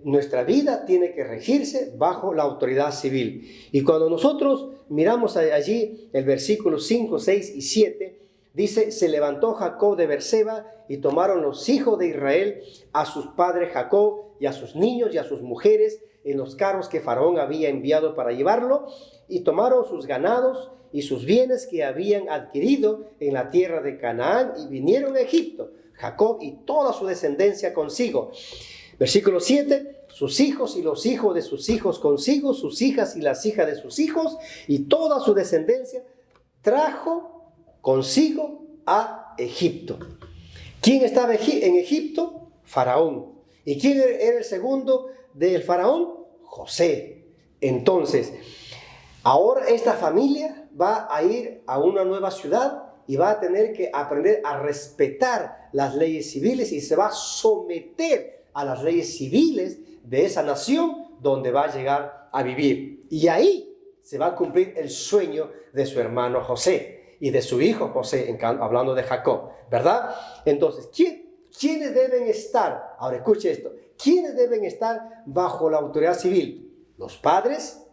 Speaker 6: nuestra vida tiene que regirse bajo la autoridad civil. Y cuando nosotros miramos allí el versículo 5, 6 y 7, dice: se levantó Jacob de Berseba y tomaron los hijos de Israel a sus padres Jacob y a sus niños y a sus mujeres en los carros que Faraón había enviado para llevarlo, y tomaron sus ganados y sus bienes que habían adquirido en la tierra de Canaán y vinieron a Egipto, Jacob y toda su descendencia consigo. Versículo 7, sus hijos y los hijos de sus hijos consigo, sus hijas y las hijas de sus hijos, y toda su descendencia trajo consigo a Egipto. ¿Quién estaba en Egipto? Faraón. ¿Y quién era el segundo del Faraón? José. Entonces, ahora esta familia va a ir a una nueva ciudad y va a tener que aprender a respetar las leyes civiles y se va a someter a las leyes civiles de esa nación donde va a llegar a vivir. Y ahí se va a cumplir el sueño de su hermano José y de su hijo José, hablando de Jacob, ¿verdad? Entonces, ¿quiénes deben estar? Ahora escuche esto. ¿Quiénes deben estar bajo la autoridad civil? Los padres,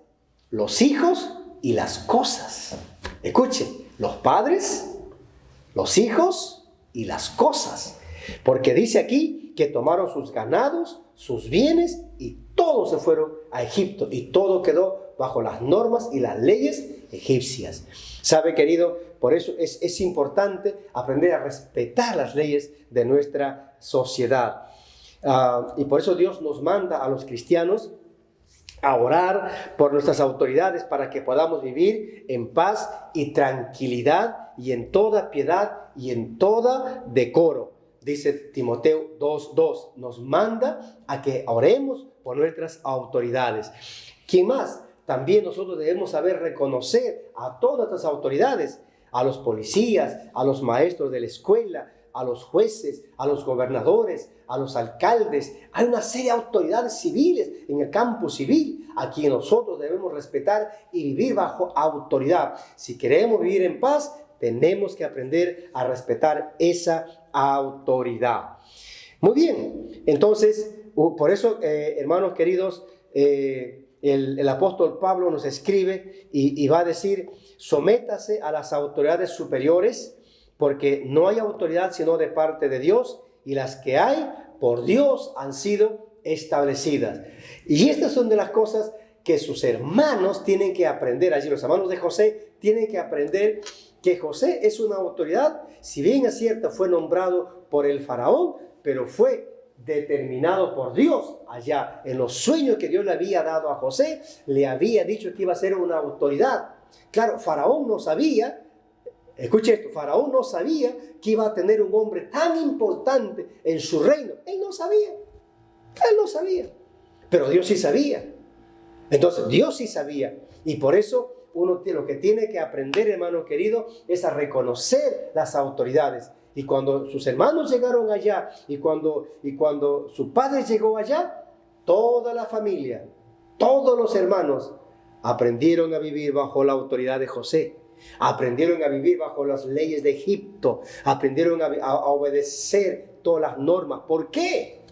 Speaker 6: los hijos y las cosas. Escuche, los padres, los hijos y las cosas. Porque dice aquí que tomaron sus ganados, sus bienes y todos se fueron a Egipto y todo quedó bajo las normas y las leyes egipcias. ¿Sabe, querido? Por eso es importante aprender a respetar las leyes de nuestra sociedad. Y por eso Dios nos manda a los cristianos a orar por nuestras autoridades para que podamos vivir en paz y tranquilidad y en toda piedad y en toda decoro. Dice Timoteo 2:2, nos manda a que oremos por nuestras autoridades. ¿Quién más? También nosotros debemos saber reconocer a todas las autoridades, a los policías, a los maestros de la escuela, a los jueces, a los gobernadores, a los alcaldes. Hay una serie de autoridades civiles en el campo civil a quien nosotros debemos respetar y vivir bajo autoridad. Si queremos vivir en paz, tenemos que aprender a respetar esa autoridad. Muy bien, entonces, por eso, hermanos queridos, el apóstol Pablo nos escribe y va a decir: sométase a las autoridades superiores, porque no hay autoridad sino de parte de Dios, y las que hay por Dios han sido establecidas. Y estas son de las cosas que sus hermanos tienen que aprender. Allí los hermanos de José tienen que aprender que José es una autoridad, si bien es cierto fue nombrado por el faraón, pero fue determinado por Dios. Allá en los sueños que Dios le había dado a José, le había dicho que iba a ser una autoridad. Claro, faraón no sabía, escuche esto, faraón no sabía que iba a tener un hombre tan importante en su reino. Él no sabía, pero Dios sí sabía. Entonces Dios sí sabía, y por eso uno lo que tiene que aprender, hermano querido, es a reconocer las autoridades. Y cuando sus hermanos llegaron allá, y cuando su padre llegó allá, toda la familia, todos los hermanos aprendieron a vivir bajo la autoridad de José. Aprendieron a vivir bajo las leyes de Egipto. Aprendieron a obedecer todas las normas. ¿Por qué?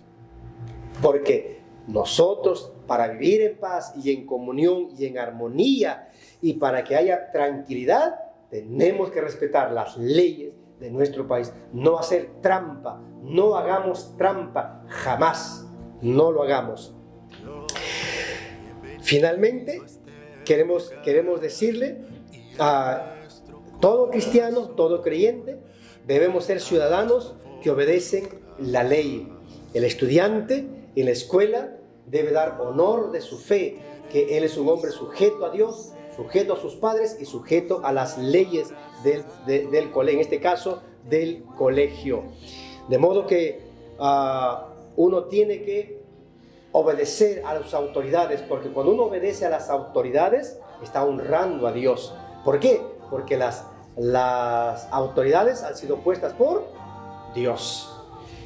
Speaker 6: Porque nosotros, para vivir en paz y en comunión y en armonía, y para que haya tranquilidad, tenemos que respetar las leyes de nuestro país. No hacer trampa, no hagamos trampa, jamás, no lo hagamos. Finalmente, queremos decirle a todo cristiano, todo creyente, debemos ser ciudadanos que obedecen la ley. El estudiante en la escuela debe dar honor de su fe, que él es un hombre sujeto a Dios, sujeto a sus padres y sujeto a las leyes del colegio, en este caso del colegio. De modo que uno tiene que obedecer a las autoridades, porque cuando uno obedece a las autoridades está honrando a Dios. ¿Por qué? Porque las autoridades han sido puestas por Dios.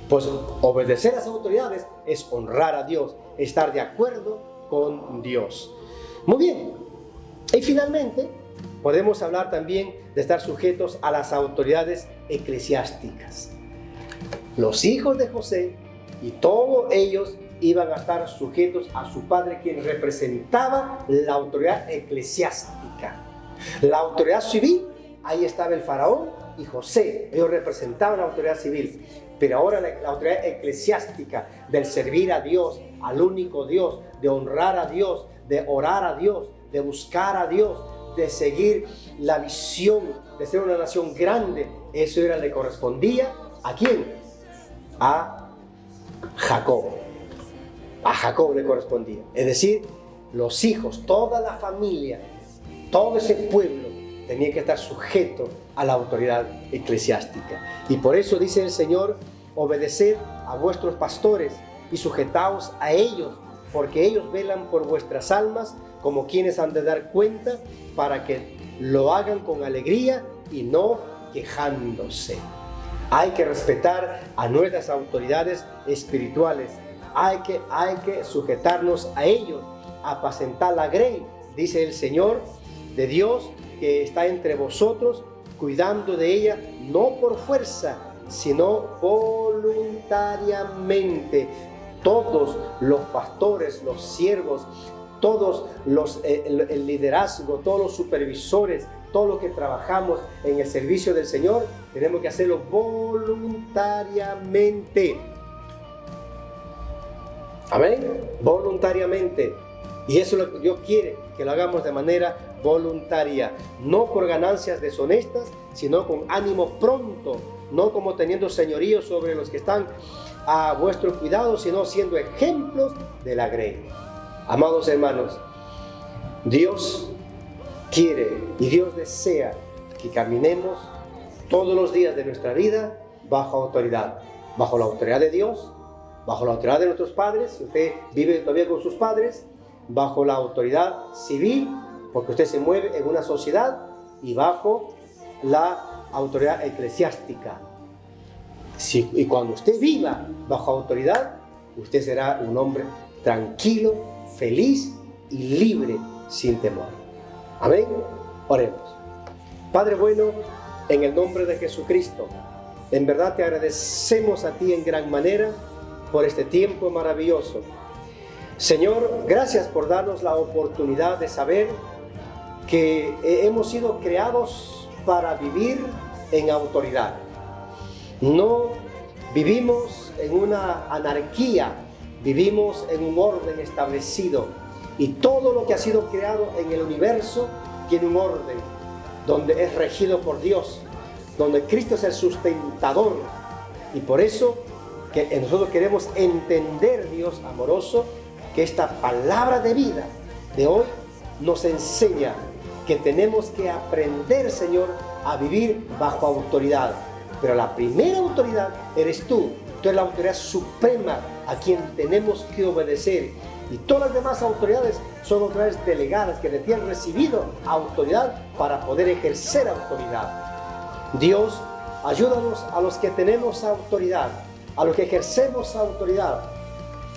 Speaker 6: Pues obedecer a las autoridades es honrar a Dios, estar de acuerdo con Dios. Muy bien. Y finalmente, podemos hablar también de estar sujetos a las autoridades eclesiásticas. Los hijos de José y todos ellos iban a estar sujetos a su padre, quien representaba la autoridad eclesiástica. La autoridad civil, ahí estaba el faraón y José, ellos representaban la autoridad civil. Pero ahora la autoridad eclesiástica del servir a Dios, al único Dios, de honrar a Dios, de orar a Dios, de buscar a Dios, de seguir la visión de ser una nación grande, eso le correspondía ¿a quién? A Jacob. A Jacob le correspondía. Es decir, los hijos, toda la familia, todo ese pueblo tenía que estar sujeto a la autoridad eclesiástica. Y por eso dice el Señor: obedeced a vuestros pastores y sujetaos a ellos, porque ellos velan por vuestras almas como quienes han de dar cuenta, para que lo hagan con alegría y no quejándose. Hay que respetar a nuestras autoridades espirituales. Hay que sujetarnos a ellos, apacentar la grey, dice el Señor de Dios, que está entre vosotros, cuidando de ella, no por fuerza, sino voluntariamente. Todos los pastores, los siervos, todos el liderazgo, todos los supervisores, todos los que trabajamos en el servicio del Señor, tenemos que hacerlo voluntariamente. Amén. Voluntariamente. Y eso es lo que Dios quiere, que lo hagamos de manera voluntaria, no por ganancias deshonestas, sino con ánimo pronto, no como teniendo señorío sobre los que están a vuestro cuidado, sino siendo ejemplos de la grey. Amados hermanos, Dios quiere y Dios desea que caminemos todos los días de nuestra vida bajo autoridad, bajo la autoridad de Dios, bajo la autoridad de nuestros padres, si usted vive todavía con sus padres, bajo la autoridad civil, porque usted se mueve en una sociedad, y bajo la autoridad eclesiástica. Y cuando usted viva bajo autoridad, usted será un hombre tranquilo, feliz y libre, sin temor. Amén. Oremos. Padre bueno, en el nombre de Jesucristo, en verdad te agradecemos a ti en gran manera por este tiempo maravilloso. Señor, gracias por darnos la oportunidad de saber que hemos sido creados para vivir en autoridad. No vivimos en una anarquía, vivimos en un orden establecido. Y todo lo que ha sido creado en el universo tiene un orden, donde es regido por Dios, donde Cristo es el sustentador. Y por eso que nosotros queremos entender, Dios amoroso, que esta palabra de vida de hoy nos enseña que tenemos que aprender, Señor, a vivir bajo autoridad. Pero la primera autoridad eres tú. Tú eres la autoridad suprema a quien tenemos que obedecer. Y todas las demás autoridades son autoridades delegadas que de ti han recibido autoridad para poder ejercer autoridad. Dios, ayúdanos a los que tenemos autoridad, a los que ejercemos autoridad,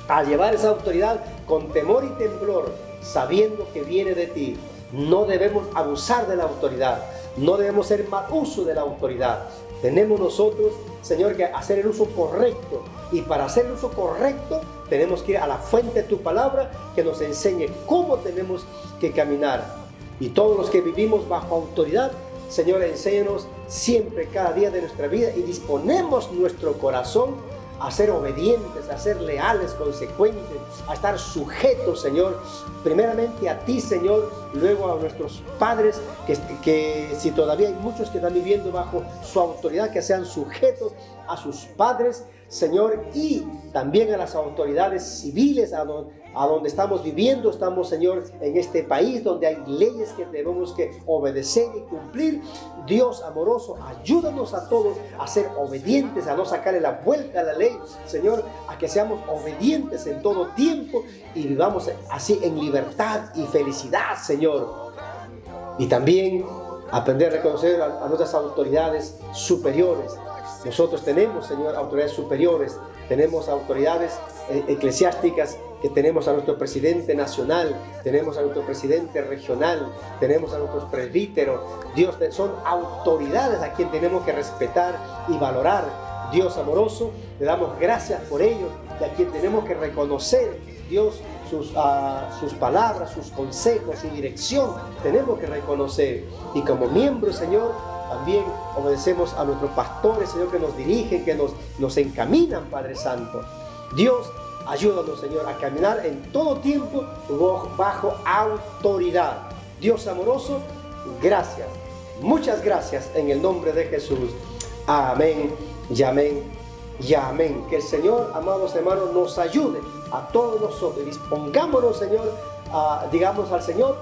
Speaker 6: a llevar esa autoridad con temor y temblor, sabiendo que viene de ti. No debemos abusar de la autoridad, no debemos hacer mal uso de la autoridad. Tenemos nosotros, Señor, que hacer el uso correcto. Y para hacer el uso correcto, tenemos que ir a la fuente de tu palabra, que nos enseñe cómo tenemos que caminar. Y todos los que vivimos bajo autoridad, Señor, enséñanos siempre, cada día de nuestra vida, y disponemos nuestro corazón a ser obedientes, a ser leales, consecuentes, a estar sujetos, Señor, primeramente a ti, Señor, luego a nuestros padres, que si todavía hay muchos que están viviendo bajo su autoridad, que sean sujetos a sus padres, Señor, y también a las autoridades civiles, a donde estamos viviendo. Estamos, Señor, en este país donde hay leyes que debemos que obedecer y cumplir. Dios amoroso, ayúdanos a todos a ser obedientes, a no sacarle la vuelta a la ley, Señor, a que seamos obedientes en todo tiempo y vivamos así en libertad y felicidad, Señor. Y también aprender a reconocer a nuestras autoridades superiores. Nosotros tenemos, Señor, autoridades superiores, tenemos autoridades eclesiásticas, que tenemos a nuestro presidente nacional, tenemos a nuestro presidente regional, tenemos a nuestros presbíteros. Dios, son autoridades a quien tenemos que respetar y valorar. Dios amoroso, le damos gracias por ellos, y a quien tenemos que reconocer, Dios, sus palabras, sus consejos, su dirección, tenemos que reconocer. Y como miembros, Señor, también obedecemos a nuestros pastores, Señor, que nos dirigen, que nos encaminan, Padre Santo. Dios, ayúdanos, Señor, a caminar en todo tiempo bajo autoridad. Dios amoroso, gracias. Muchas gracias en el nombre de Jesús. Amén y amén y amén. Que el Señor, amados hermanos, nos ayude a todos nosotros. Dispongámonos, Señor, digamos al Señor,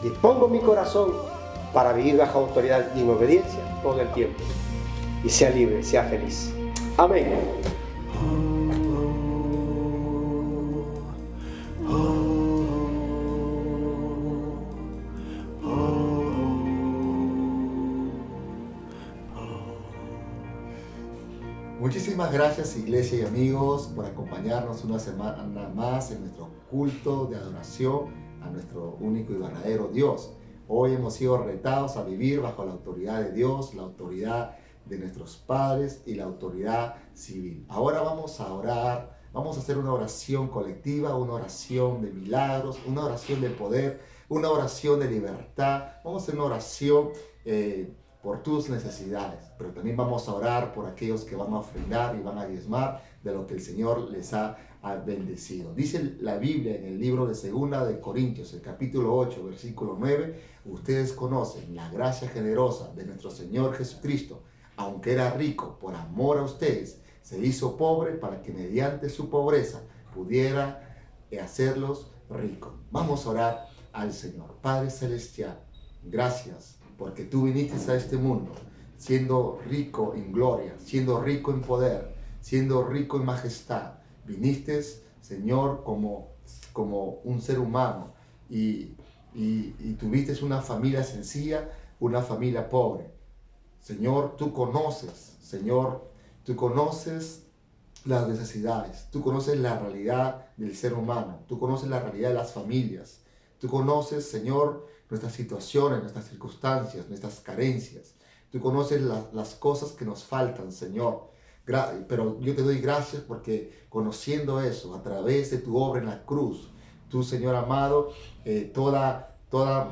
Speaker 6: dispongo mi corazón para vivir bajo autoridad y en obediencia todo el tiempo. Y sea libre, sea feliz. Amén.
Speaker 2: Muchísimas gracias, iglesia y amigos, por acompañarnos una semana más en nuestro culto de adoración a nuestro único y verdadero Dios. Hoy hemos sido retados a vivir bajo la autoridad de Dios, la autoridad de nuestros padres y la autoridad civil. Ahora vamos a orar, vamos a hacer una oración colectiva, una oración de milagros, una oración de poder, una oración de libertad. Vamos a hacer una oración por tus necesidades, pero también vamos a orar por aquellos que van a ofrendar y van a diezmar de lo que el Señor les ha bendecido. Dice la Biblia en el libro de 2 de Corintios, el capítulo 8, versículo 9, ustedes conocen la gracia generosa de nuestro Señor Jesucristo, aunque era rico, por amor a ustedes, se hizo pobre para que mediante su pobreza pudiera hacerlos ricos. Vamos a orar al Señor. Padre Celestial, gracias porque tú viniste a este mundo siendo rico en gloria, siendo rico en poder, siendo rico en majestad. Viniste, Señor, como un ser humano y tuviste una familia sencilla, una familia pobre. Señor, tú conoces las necesidades, tú conoces la realidad del ser humano, tú conoces la realidad de las familias, tú conoces, Señor, nuestras situaciones, nuestras circunstancias, nuestras carencias, tú conoces las cosas que nos faltan, Señor. Pero yo te doy gracias porque conociendo eso, a través de tu obra en la cruz, tú, Señor amado, toda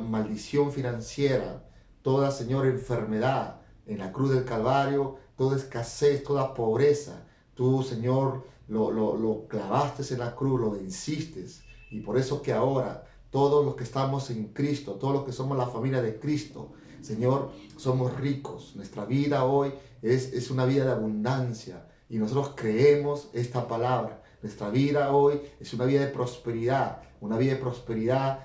Speaker 2: maldición financiera, toda, Señor, enfermedad en la cruz del Calvario, toda escasez, toda pobreza, tú, Señor, lo clavaste en la cruz, lo venciste. Y por eso que ahora, todos los que estamos en Cristo, todos los que somos la familia de Cristo, Señor, somos ricos. Nuestra vida hoy es una vida de abundancia y nosotros creemos esta palabra. Nuestra vida hoy es una vida de prosperidad,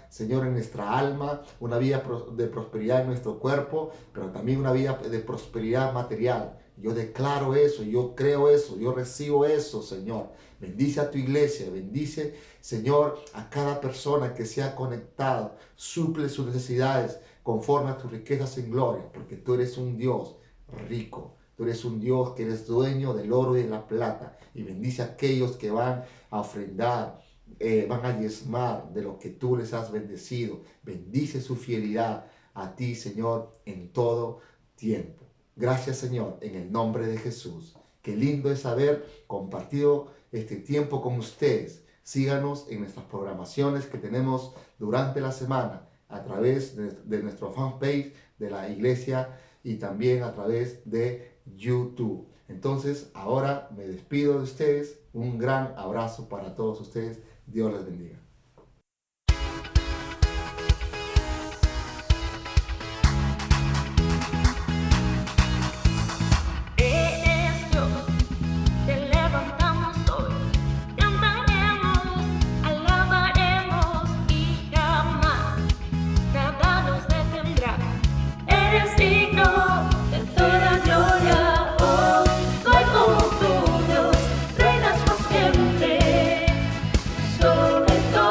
Speaker 2: Señor, en nuestra alma, una vida de prosperidad en nuestro cuerpo, pero también una vida de prosperidad material. Yo declaro eso, yo creo eso, yo recibo eso, Señor. Bendice a tu iglesia, bendice, Señor, a cada persona que se ha conectado. Suple sus necesidades conforme a tus riquezas en gloria, porque tú eres un Dios rico. Tú eres un Dios que eres dueño del oro y de la plata. Y bendice a aquellos que van a ofrendar, van a diezmar de lo que tú les has bendecido. Bendice su fidelidad a ti, Señor, en todo tiempo. Gracias, Señor, en el nombre de Jesús. Qué lindo es haber compartido este tiempo con ustedes. Síganos en nuestras programaciones que tenemos durante la semana a través de nuestro fanpage de la iglesia y también a través de YouTube. Entonces, ahora me despido de ustedes. Un gran abrazo para todos ustedes. Dios les bendiga.
Speaker 4: Sobre todo.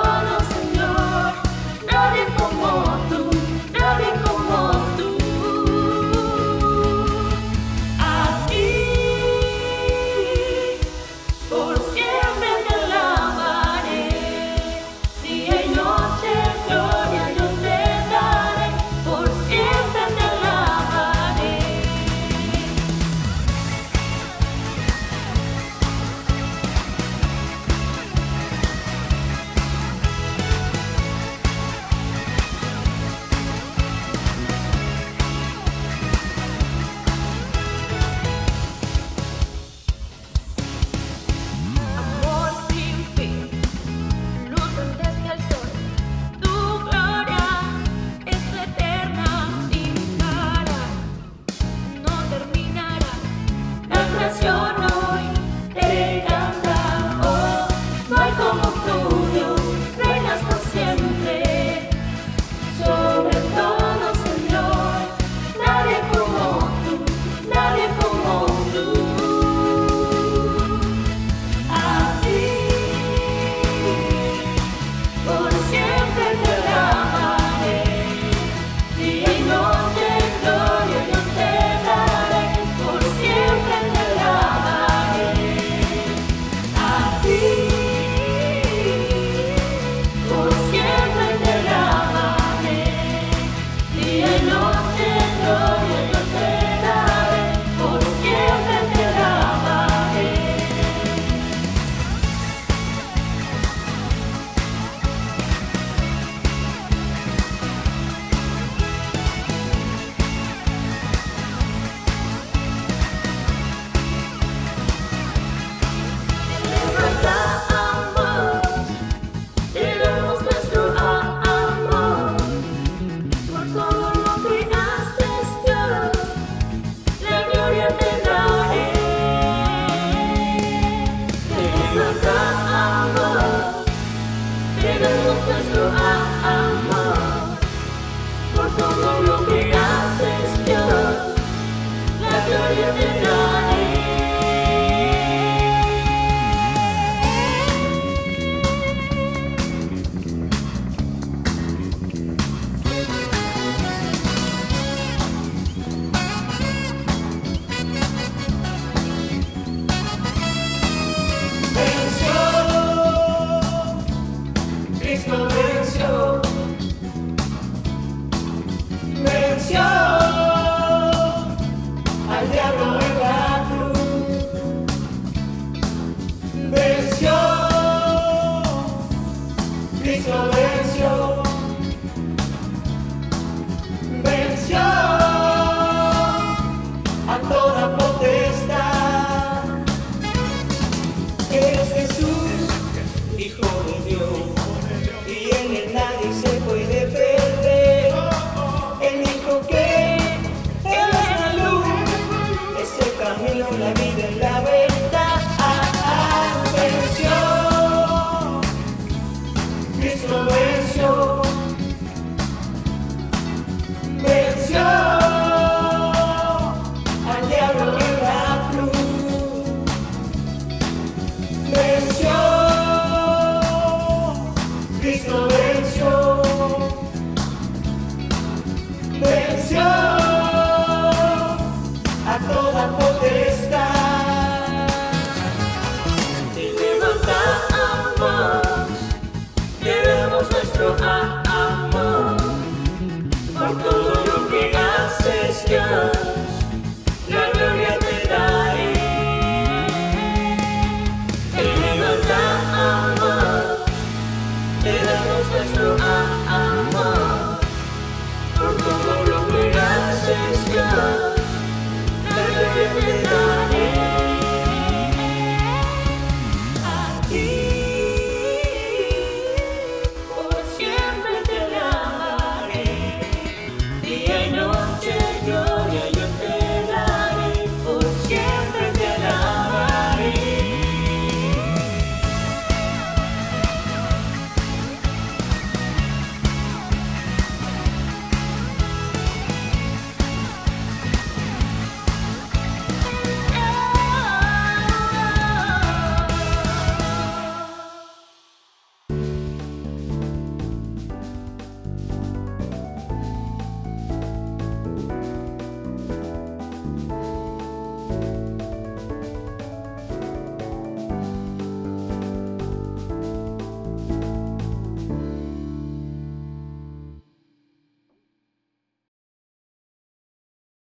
Speaker 4: amor, por todo lo que haces, Dios, la gloria te daré. Cristo venció, venció al diablo en la cruz, venció, Cristo venció, venció a toda potestad. Es Jesús, Hijo de Dios. Y en él nadie se puede perder. Él dijo que Él es la luz, es el camino, la vida y la verdad. Venció, Cristo venció, venció al diablo en la cruz, venció. Cristo venció, venció a toda